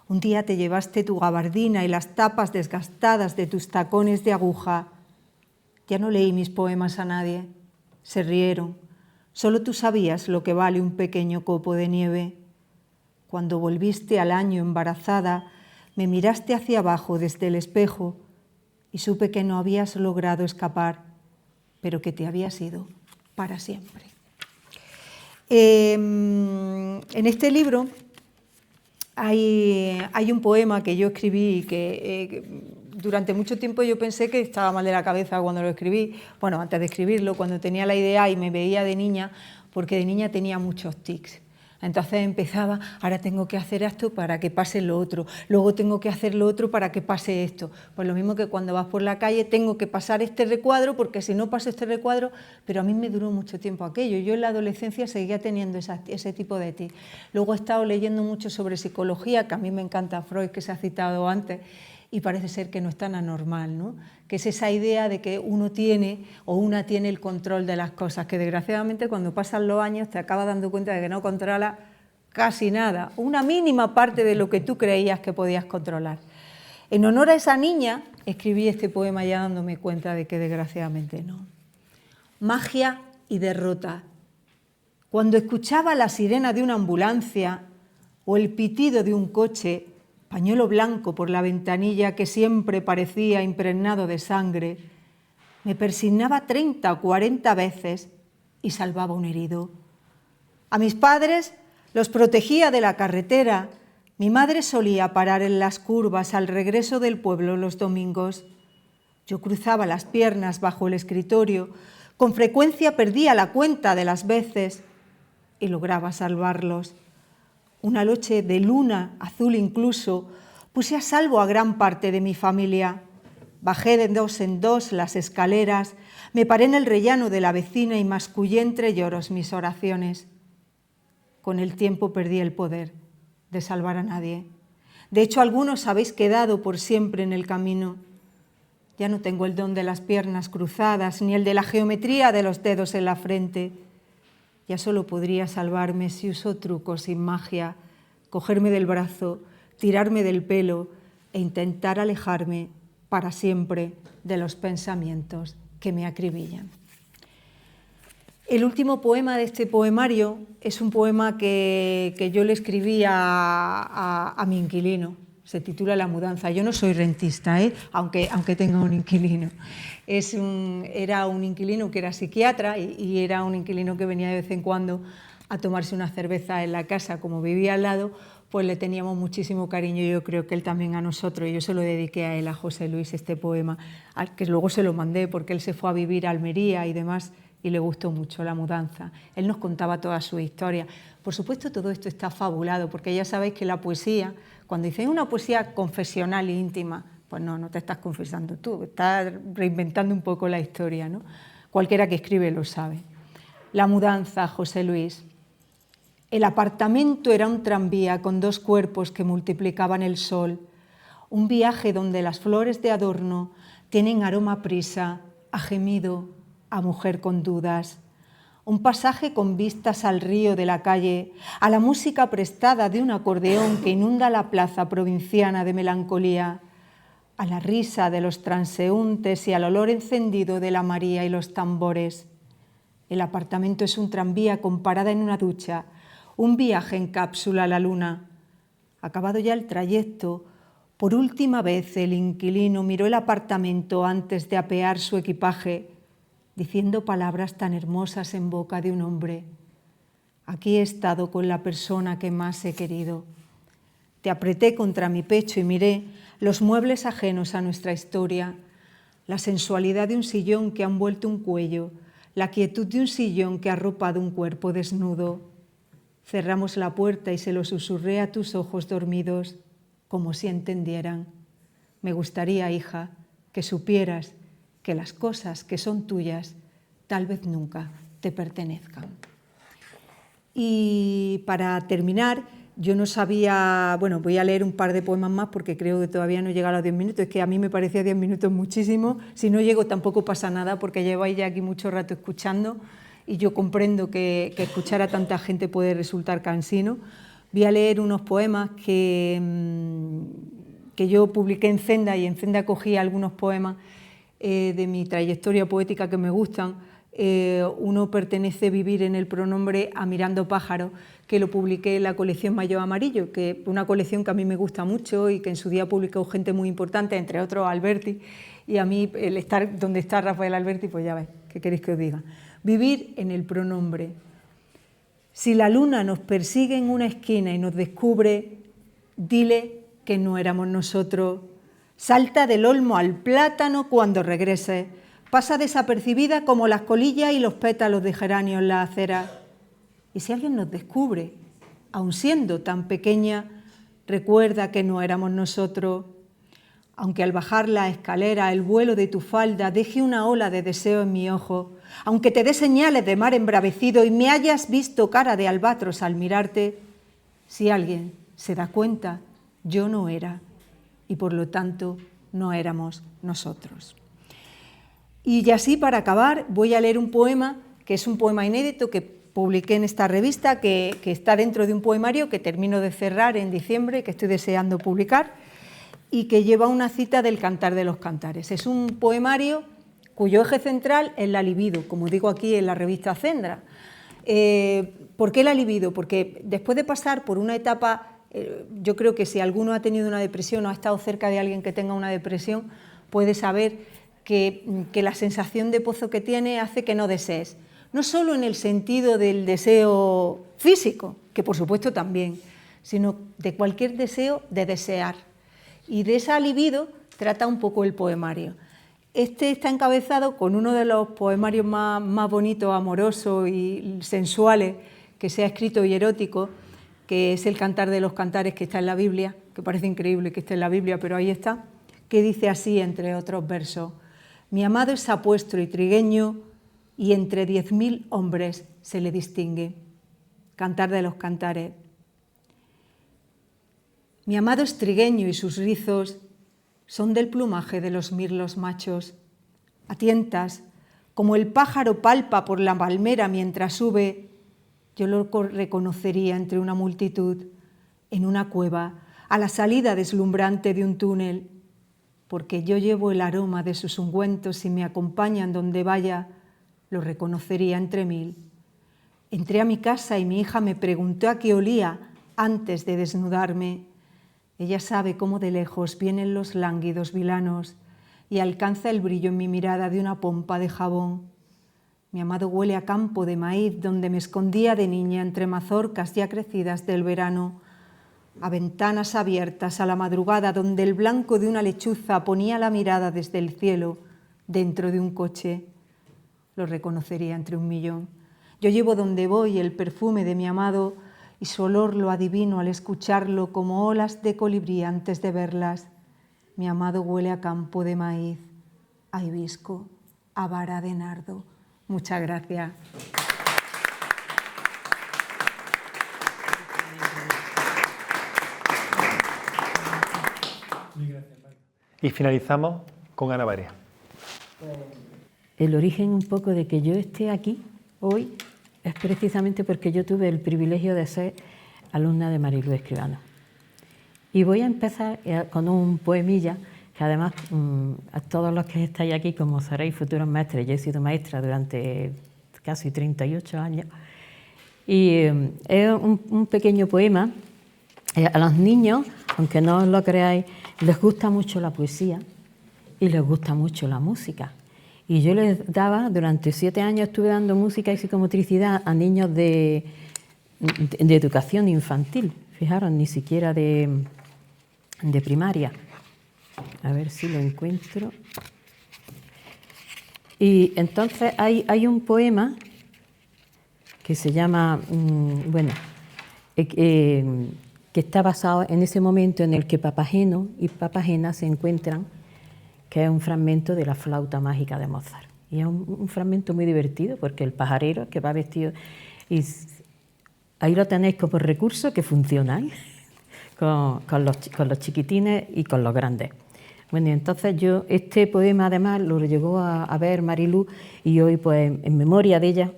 Speaker 5: Un día te llevaste tu gabardina y las tapas desgastadas de tus tacones de aguja. Ya no leí mis poemas a nadie. Se rieron. Solo tú sabías lo que vale un pequeño copo de nieve. Cuando volviste al año embarazada, me miraste hacia abajo desde el espejo y supe que no habías logrado escapar, pero que te habías ido para siempre. En este libro hay un poema que yo escribí y que durante mucho tiempo yo pensé que estaba mal de la cabeza cuando lo escribí. Bueno, antes de escribirlo, cuando tenía la idea y me veía de niña, porque de niña tenía muchos tics. Entonces empezaba, ahora tengo que hacer esto para que pase lo otro, luego tengo que hacer lo otro para que pase esto. Pues lo mismo que cuando vas por la calle, tengo que pasar este recuadro porque si no paso este recuadro, pero a mí me duró mucho tiempo aquello. Yo en la adolescencia seguía teniendo ese tipo de tics. Luego he estado leyendo mucho sobre psicología, que a mí me encanta Freud, que se ha citado antes, y parece ser que no es tan anormal, ¿no? Que es esa idea de que uno tiene o una tiene el control de las cosas, que desgraciadamente cuando pasan los años te acabas dando cuenta de que no controla casi nada, una mínima parte de lo que tú creías que podías controlar. En honor a esa niña escribí este poema ya dándome cuenta de que desgraciadamente no. Magia y derrota. Cuando escuchaba la sirena de una ambulancia o el pitido de un coche, pañuelo blanco por la ventanilla que siempre parecía impregnado de sangre, me persignaba 30 o 40 veces y salvaba un herido. A mis padres los protegía de la carretera. Mi madre solía parar en las curvas al regreso del pueblo los domingos. Yo cruzaba las piernas bajo el escritorio. Con frecuencia perdía la cuenta de las veces y lograba salvarlos. Una noche de luna azul incluso, puse a salvo a gran parte de mi familia. Bajé de 2 en 2 las escaleras, me paré en el rellano de la vecina y mascullé entre lloros mis oraciones. Con el tiempo perdí el poder de salvar a nadie. De hecho, algunos habéis quedado por siempre en el camino. Ya no tengo el don de las piernas cruzadas, ni el de la geometría de los dedos en la frente. Ya solo podría salvarme si uso trucos sin magia, cogerme del brazo, tirarme del pelo e intentar alejarme para siempre de los pensamientos que me acribillan. El último poema de este poemario es un poema que yo le escribí a mi inquilino. Se titula La mudanza. Yo no soy rentista, aunque tenga un inquilino. Era un inquilino que era psiquiatra y era un inquilino que venía de vez en cuando a tomarse una cerveza en la casa. Como vivía al lado, pues le teníamos muchísimo cariño, yo creo que él también a nosotros. Y yo se lo dediqué a él, a José Luis, este poema, al que luego se lo mandé porque él se fue a vivir a Almería y demás, y le gustó mucho la mudanza. Él nos contaba toda su historia. Por supuesto, todo esto está fabulado, porque ya sabéis que la poesía, cuando dicen una poesía confesional e íntima, pues no te estás confesando tú, estás reinventando un poco la historia, ¿no? Cualquiera que escribe lo sabe. La mudanza, José Luis. El apartamento era un tranvía con 2 cuerpos que multiplicaban el sol, un viaje donde las flores de adorno tienen aroma a prisa, a gemido, a mujer con dudas. Un pasaje con vistas al río de la calle, a la música prestada de un acordeón que inunda la plaza provinciana de melancolía, a la risa de los transeúntes y al olor encendido de la María y los tambores. El apartamento es un tranvía con parada en una ducha, un viaje en cápsula a la luna. Acabado ya el trayecto, por última vez el inquilino miró el apartamento antes de apear su equipaje, diciendo palabras tan hermosas en boca de un hombre. Aquí he estado con la persona que más he querido. Te apreté contra mi pecho y miré los muebles ajenos a nuestra historia, la sensualidad de un sillón que ha envuelto un cuello, la quietud de un sillón que ha arropado un cuerpo desnudo. Cerramos la puerta y se lo susurré a tus ojos dormidos, como si entendieran. Me gustaría, hija, que supieras que las cosas que son tuyas tal vez nunca te pertenezcan. Y para terminar, yo no sabía, bueno, voy a leer un par de poemas más porque creo que todavía no llega a los 10 minutos, es que a mí me parecía 10 minutos muchísimo, si no llego tampoco pasa nada porque lleváis ya aquí mucho rato escuchando y yo comprendo que escuchar a tanta gente puede resultar cansino. Voy a leer unos poemas que yo publiqué en Zenda, y en Zenda cogí algunos poemas de mi trayectoria poética que me gustan. Uno pertenece, Vivir en el pronombre, a Mirando Pájaros, que lo publiqué en la colección Mayo Amarillo, que es una colección que a mí me gusta mucho y que en su día publicó gente muy importante, entre otros Alberti, y a mí el estar donde está Rafael Alberti, pues ya ves, ¿qué queréis que os diga? Vivir en el pronombre. Si la luna nos persigue en una esquina y nos descubre, dile que no éramos nosotros. Salta del olmo al plátano cuando regrese. Pasa desapercibida como las colillas y los pétalos de geranio en la acera. Y si alguien nos descubre, aun siendo tan pequeña, recuerda que no éramos nosotros. Aunque al bajar la escalera el vuelo de tu falda deje una ola de deseo en mi ojo, aunque te dé señales de mar embravecido y me hayas visto cara de albatros al mirarte, si alguien se da cuenta, yo no era, y por lo tanto no éramos nosotros. Y así, para acabar, voy a leer un poema, que es un poema inédito que publiqué en esta revista, que está dentro de un poemario que termino de cerrar en diciembre, que estoy deseando publicar, y que lleva una cita del Cantar de los Cantares. Es un poemario cuyo eje central es la libido, como digo aquí en la revista Zenda. ¿Por qué la libido? Porque después de pasar por una etapa, yo creo que si alguno ha tenido una depresión o ha estado cerca de alguien que tenga una depresión, puede saber que la sensación de pozo que tiene hace que no desees. No solo en el sentido del deseo físico, que por supuesto también, sino de cualquier deseo de desear. Y de esa libido trata un poco el poemario. Este está encabezado con uno de los poemarios más bonitos, amorosos y sensuales que se ha escrito y erótico, que es el Cantar de los Cantares, que está en la Biblia, que parece increíble que esté en la Biblia, pero ahí está, que dice así, entre otros versos: mi amado es apuesto y trigueño, y entre 10.000 hombres se le distingue. Cantar de los Cantares. Mi amado es trigueño y sus rizos son del plumaje de los mirlos machos. A tientas, como el pájaro palpa por la palmera mientras sube, yo lo reconocería entre una multitud, en una cueva, a la salida deslumbrante de un túnel, porque yo llevo el aroma de sus ungüentos y me acompañan donde vaya, lo reconocería entre 1000. Entré a mi casa y mi hija me preguntó a qué olía antes de desnudarme. Ella sabe cómo de lejos vienen los lánguidos vilanos y alcanza el brillo en mi mirada de una pompa de jabón. Mi amado huele a campo de maíz donde me escondía de niña entre mazorcas ya crecidas del verano, a ventanas abiertas a la madrugada donde el blanco de una lechuza ponía la mirada desde el cielo dentro de un coche. Lo reconocería entre 1.000.000. Yo llevo donde voy el perfume de mi amado y su olor lo adivino al escucharlo como olas de colibrí antes de verlas. Mi amado huele a campo de maíz, a hibisco, a vara de nardo. Muchas gracias.
Speaker 1: Y finalizamos con Ana María.
Speaker 6: El origen un poco de que yo esté aquí hoy es precisamente porque yo tuve el privilegio de ser alumna de Mariluz Escribano. Y voy a empezar con un poemilla que además a todos los que estáis aquí, como seréis futuros maestres, yo he sido maestra durante casi 38 años, y es un pequeño poema. A los niños, aunque no os lo creáis, les gusta mucho la poesía y les gusta mucho la música. Y yo les daba, durante 7 años estuve dando música y psicomotricidad a niños de educación infantil, fijaros, ni siquiera de primaria. A ver si lo encuentro. Y entonces hay un poema que se llama, que está basado en ese momento en el que Papageno y Papagena se encuentran, que es un fragmento de la flauta mágica de Mozart. Y es un fragmento muy divertido porque el pajarero que va vestido... Y ahí lo tenéis como recurso que funciona, ¿eh? con los chiquitines y con los grandes. Bueno, y entonces yo, este poema además lo llegó a ver Marilú y hoy pues en memoria de ella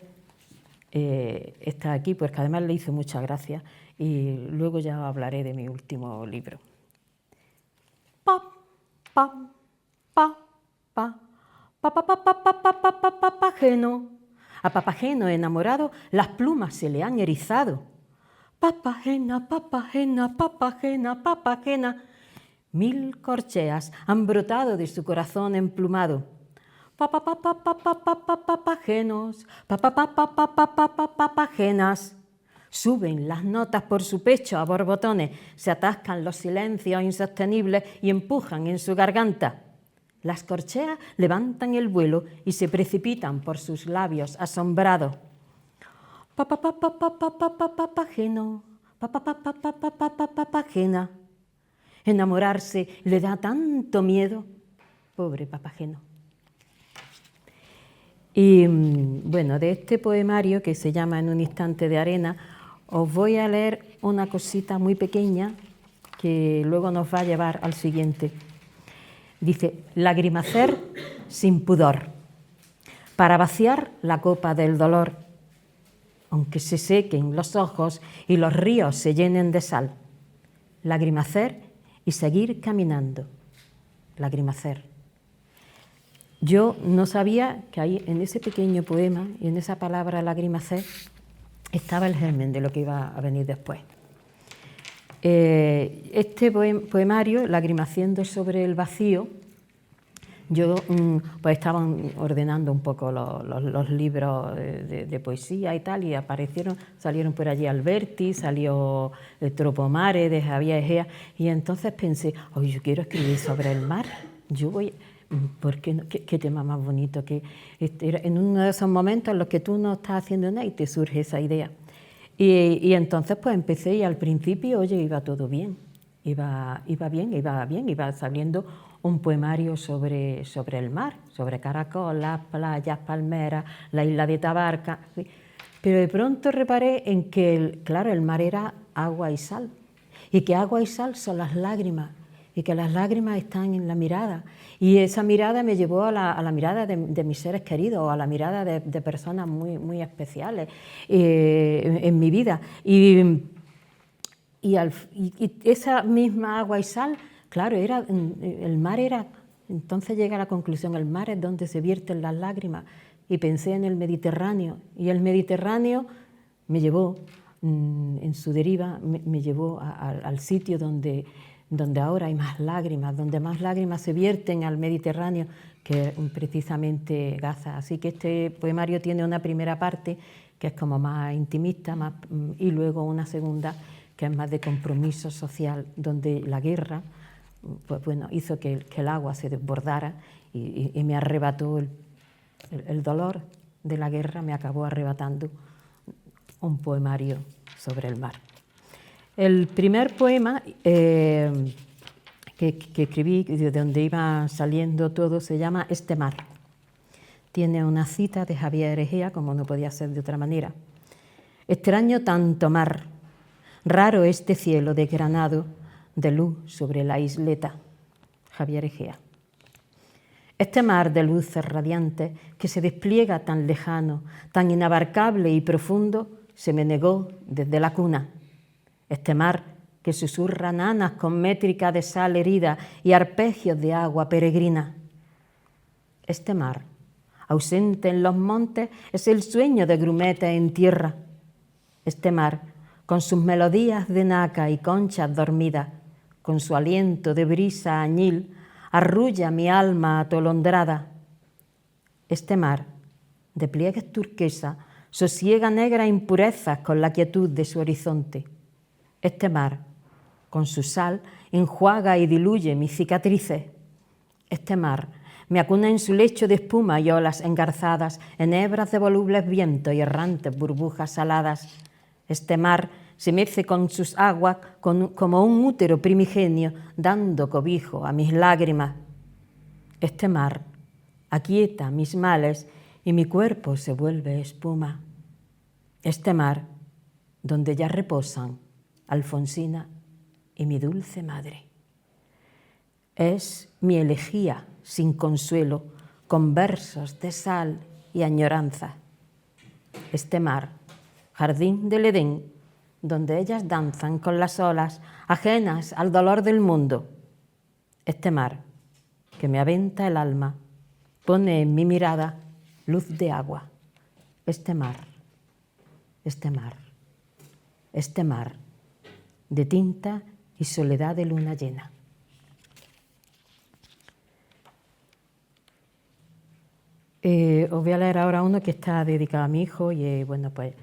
Speaker 6: está aquí, porque además le hizo muchas gracias y luego ya hablaré de mi último libro. Pa, pa, pa, pa, pa, pa, pa, pa, pa, pa, pa, pa, Papageno. A Papageno enamorado las plumas se le han erizado. Papagena, Papagena, Papagena, Papagena. 1000 corcheas han brotado de su corazón emplumado. Papagenos, papagenas. Suben las notas por su pecho a borbotones, se atascan los silencios insostenibles y empujan en su garganta. Las corcheas levantan el vuelo y se precipitan por sus labios asombrados. Papageno, papagena. Enamorarse le da tanto miedo, pobre Papageno. Y bueno, de este poemario que se llama En un instante de arena, os voy a leer una cosita muy pequeña que luego nos va a llevar al siguiente. Dice: lagrimacer sin pudor, para vaciar la copa del dolor, aunque se sequen los ojos y los ríos se llenen de sal. Lagrimacer y seguir caminando. Lagrimacer. Yo no sabía que ahí, en ese pequeño poema y en esa palabra lagrimacer, estaba el germen de lo que iba a venir después. Este poemario, Lagrimaciendo sobre el vacío, yo pues estaba ordenando un poco los libros de poesía y tal, y salieron por allí Alberti, salió Tropomare de Javier Egea, y entonces pensé, yo quiero escribir sobre el mar, ¿por qué no? ¿Qué tema más bonito? Que en uno de esos momentos en los que tú no estás haciendo nada y te surge esa idea. Y entonces pues empecé, y al principio, iba todo bien, iba saliendo un poemario sobre el mar, sobre Caracol, las playas, Palmeras, la isla de Tabarca. Pero de pronto reparé en que, el mar era agua y sal, y que agua y sal son las lágrimas, y que las lágrimas están en la mirada. Y esa mirada me llevó a la mirada de mis seres queridos, a la mirada de personas muy, muy especiales en mi vida. Y esa misma agua y sal, el mar era... Entonces llegué a la conclusión, el mar es donde se vierten las lágrimas. Y pensé en el Mediterráneo. Y el Mediterráneo me llevó, en su deriva, me llevó al sitio donde ahora hay más lágrimas, donde más lágrimas se vierten al Mediterráneo, que es precisamente Gaza. Así que este poemario tiene una primera parte que es como más intimista, y luego una segunda que es más de compromiso social, donde la guerra hizo que el agua se desbordara y me arrebató el dolor de la guerra, me acabó arrebatando un poemario sobre el mar. El primer poema que escribí, de donde iba saliendo todo, se llama Este mar. Tiene una cita de Javier Egea, como no podía ser de otra manera. Extraño tanto mar, raro este cielo desgranado de luz sobre la isleta. Javier Egea. Este mar de luces radiantes que se despliega tan lejano, tan inabarcable y profundo, se me negó desde la cuna. Este mar que susurra nanas con métrica de sal herida y arpegios de agua peregrina. Este mar, ausente en los montes, es el sueño de grumetes en tierra. Este mar, con sus melodías de naca y conchas dormidas, con su aliento de brisa añil, arrulla mi alma atolondrada. Este mar, de pliegues turquesa, sosiega negras impurezas con la quietud de su horizonte. Este mar, con su sal, enjuaga y diluye mis cicatrices. Este mar me acuna en su lecho de espuma y olas engarzadas, en hebras de volubles vientos y errantes burbujas saladas. Este mar se mece con sus aguas como un útero primigenio, dando cobijo a mis lágrimas. Este mar aquieta mis males y mi cuerpo se vuelve espuma. Este mar donde ya reposan Alfonsina y mi dulce madre. Es mi elegía sin consuelo, con versos de sal y añoranza. Este mar, jardín del Edén, donde ellas danzan con las olas, ajenas al dolor del mundo. Este mar, que me aventa el alma, pone en mi mirada luz de agua. Este mar, este mar, este mar, de tinta y soledad de luna llena. Os voy a leer ahora uno que está dedicado a mi hijo y bueno, pues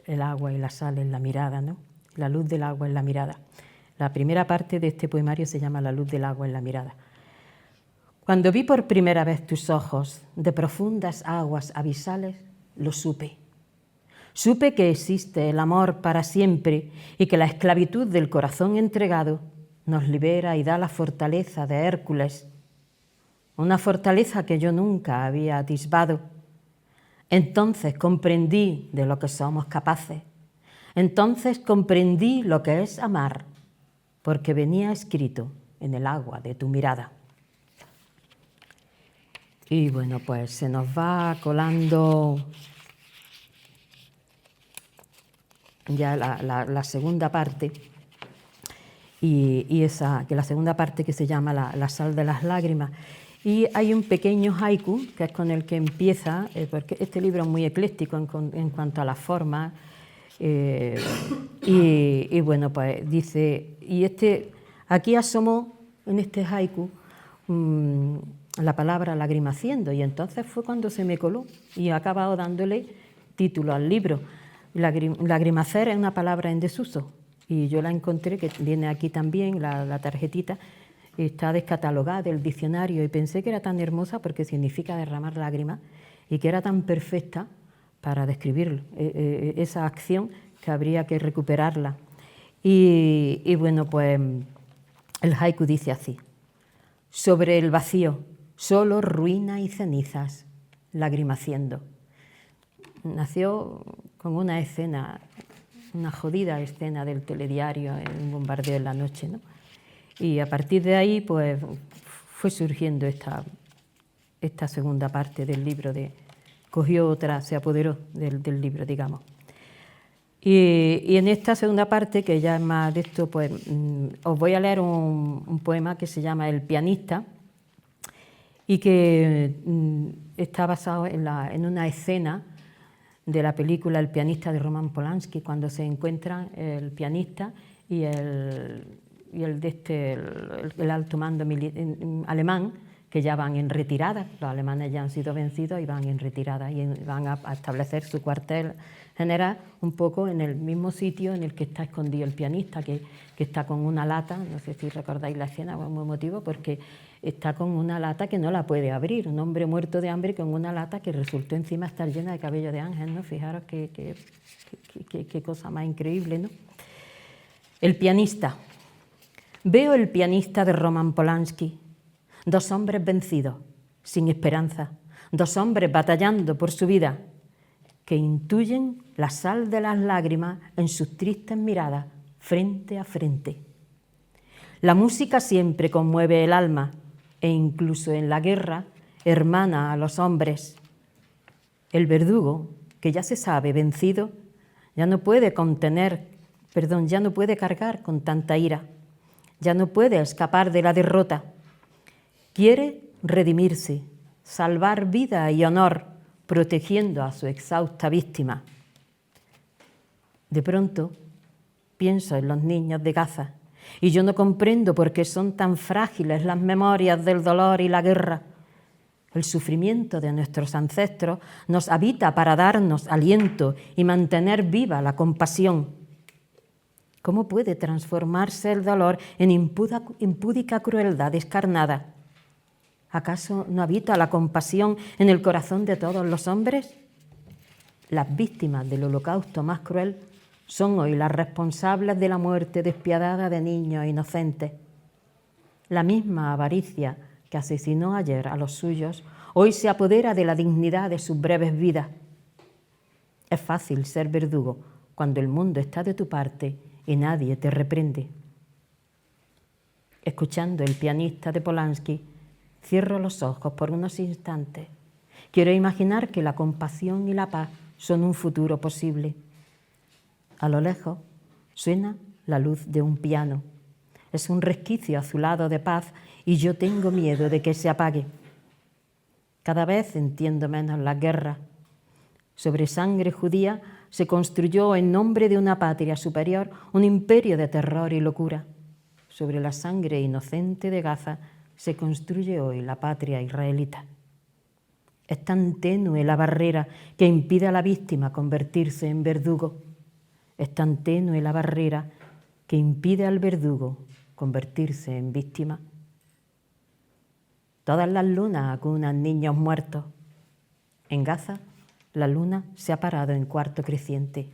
Speaker 6: el agua y la sal en la mirada, ¿no? La luz del agua en la mirada. La primera parte de este poemario se llama La luz del agua en la mirada. Cuando vi por primera vez tus ojos de profundas aguas abisales, lo supe. Supe que existe el amor para siempre y que la esclavitud del corazón entregado nos libera y da la fortaleza de Hércules, una fortaleza que yo nunca había atisbado. Entonces comprendí de lo que somos capaces. Entonces comprendí lo que es amar, porque venía escrito en el agua de tu mirada. Y bueno, pues se nos va colando ya la segunda parte, y esa, que la segunda parte que se llama la sal de las lágrimas. Y hay un pequeño haiku, que es con el que empieza, porque este libro es muy ecléctico en cuanto a la forma, y bueno, pues dice, aquí asomó en este haiku la palabra lagrimaciendo, y entonces fue cuando se me coló y he acabado dándole título al libro. Lagrimacer es una palabra en desuso, y yo la encontré, que viene aquí también, la tarjetita, está descatalogada del diccionario, y pensé que era tan hermosa porque significa derramar lágrimas y que era tan perfecta para describir esa acción que habría que recuperarla. Y bueno, pues el haiku dice así: sobre el vacío, solo ruina y cenizas, lagrimaciendo. Nació con una escena, una jodida escena del telediario en un bombardeo en la noche, ¿no? Y a partir de ahí, pues, fue surgiendo esta segunda parte del libro, cogió otra, se apoderó del libro, digamos. Y en esta segunda parte, que ya es más de esto, pues, os voy a leer un poema que se llama El pianista, y que está basado en una escena de la película El pianista de Roman Polanski, cuando se encuentran el pianista y el alto mando alemán, que ya van en retirada. Los alemanes ya han sido vencidos y van en retirada, y van a establecer su cuartel general un poco en el mismo sitio en el que está escondido el pianista, que está con una lata. No sé si recordáis la escena, es muy emotivo porque está con una lata que no la puede abrir, un hombre muerto de hambre con una lata que resultó encima estar llena de cabello de ángel, ¿no? Fijaros qué cosa más increíble, ¿no? El pianista. Veo el pianista de Roman Polanski, dos hombres vencidos, sin esperanza, dos hombres batallando por su vida, que intuyen la sal de las lágrimas en sus tristes miradas, frente a frente. La música siempre conmueve el alma, e incluso en la guerra hermana a los hombres. El verdugo, que ya se sabe vencido, ya no puede cargar con tanta ira, ya no puede escapar de la derrota. Quiere redimirse, salvar vida y honor, protegiendo a su exhausta víctima. De pronto pienso en los niños de Gaza, y yo no comprendo por qué son tan frágiles las memorias del dolor y la guerra. El sufrimiento de nuestros ancestros nos habita para darnos aliento y mantener viva la compasión. ¿Cómo puede transformarse el dolor en impúdica crueldad descarnada? ¿Acaso no habita la compasión en el corazón de todos los hombres? Las víctimas del holocausto más cruel son hoy las responsables de la muerte despiadada de niños inocentes. La misma avaricia que asesinó ayer a los suyos, hoy se apodera de la dignidad de sus breves vidas. Es fácil ser verdugo cuando el mundo está de tu parte y nadie te reprende. Escuchando el pianista de Polanski, cierro los ojos por unos instantes. Quiero imaginar que la compasión y la paz son un futuro posible. A lo lejos suena la luz de un piano. Es un resquicio azulado de paz y yo tengo miedo de que se apague. Cada vez entiendo menos las guerras. Sobre sangre judía se construyó en nombre de una patria superior un imperio de terror y locura. Sobre la sangre inocente de Gaza se construye hoy la patria israelita. Es tan tenue la barrera que impide a la víctima convertirse en verdugo. Es tan tenue la barrera que impide al verdugo convertirse en víctima. Todas las lunas acunan niños muertos. En Gaza, la luna se ha parado en cuarto creciente.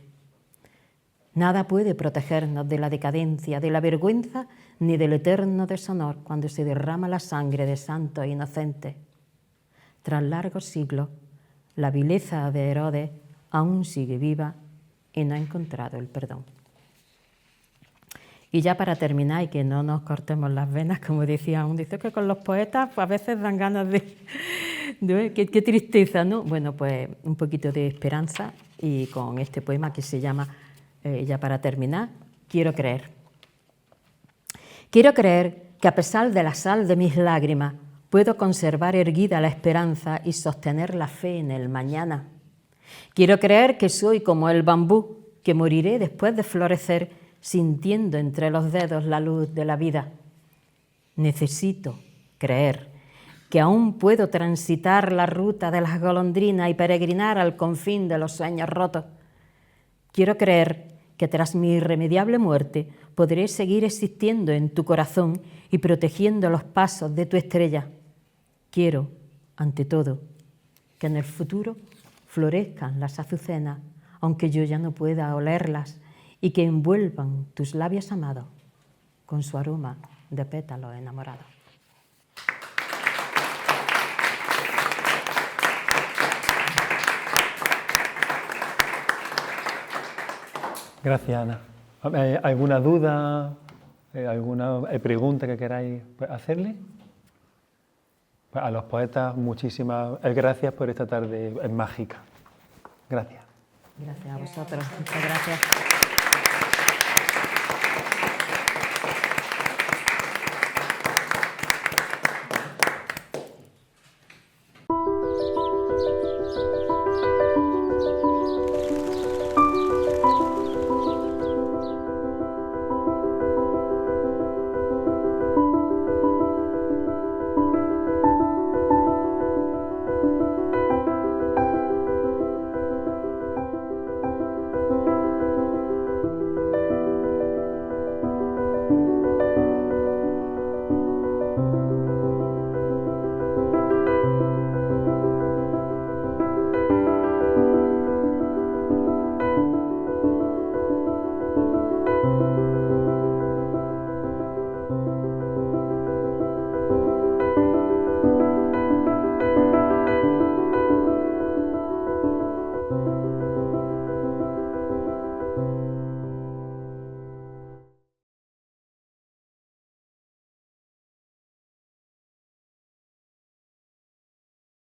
Speaker 6: Nada puede protegernos de la decadencia, de la vergüenza, ni del eterno deshonor cuando se derrama la sangre de santos inocentes. Tras largos siglos, la vileza de Herodes aún sigue viva y no ha encontrado el perdón. Y ya para terminar, y que no nos cortemos las venas, como decía aún, dice que con los poetas pues, a veces dan ganas de qué tristeza, ¿no? Bueno, pues un poquito de esperanza y con este poema que se llama, ya para terminar, Quiero creer. Quiero creer que a pesar de la sal de mis lágrimas, puedo conservar erguida la esperanza y sostener la fe en el mañana. Quiero creer que soy como el bambú, que moriré después de florecer, sintiendo entre los dedos la luz de la vida. Necesito creer que aún puedo transitar la ruta de las golondrinas y peregrinar al confín de los sueños rotos. Quiero creer que tras mi irremediable muerte podré seguir existiendo en tu corazón y protegiendo los pasos de tu estrella. Quiero, ante todo, que en el futuro florezcan las azucenas, aunque yo ya no pueda olerlas, y que envuelvan tus labios amados con su aroma de pétalos enamorados.
Speaker 1: Gracias, Ana. ¿Alguna duda, alguna pregunta que queráis hacerle? Pues a los poetas muchísimas gracias por esta tarde mágica. Gracias.
Speaker 6: Gracias a vosotros. Muchas gracias.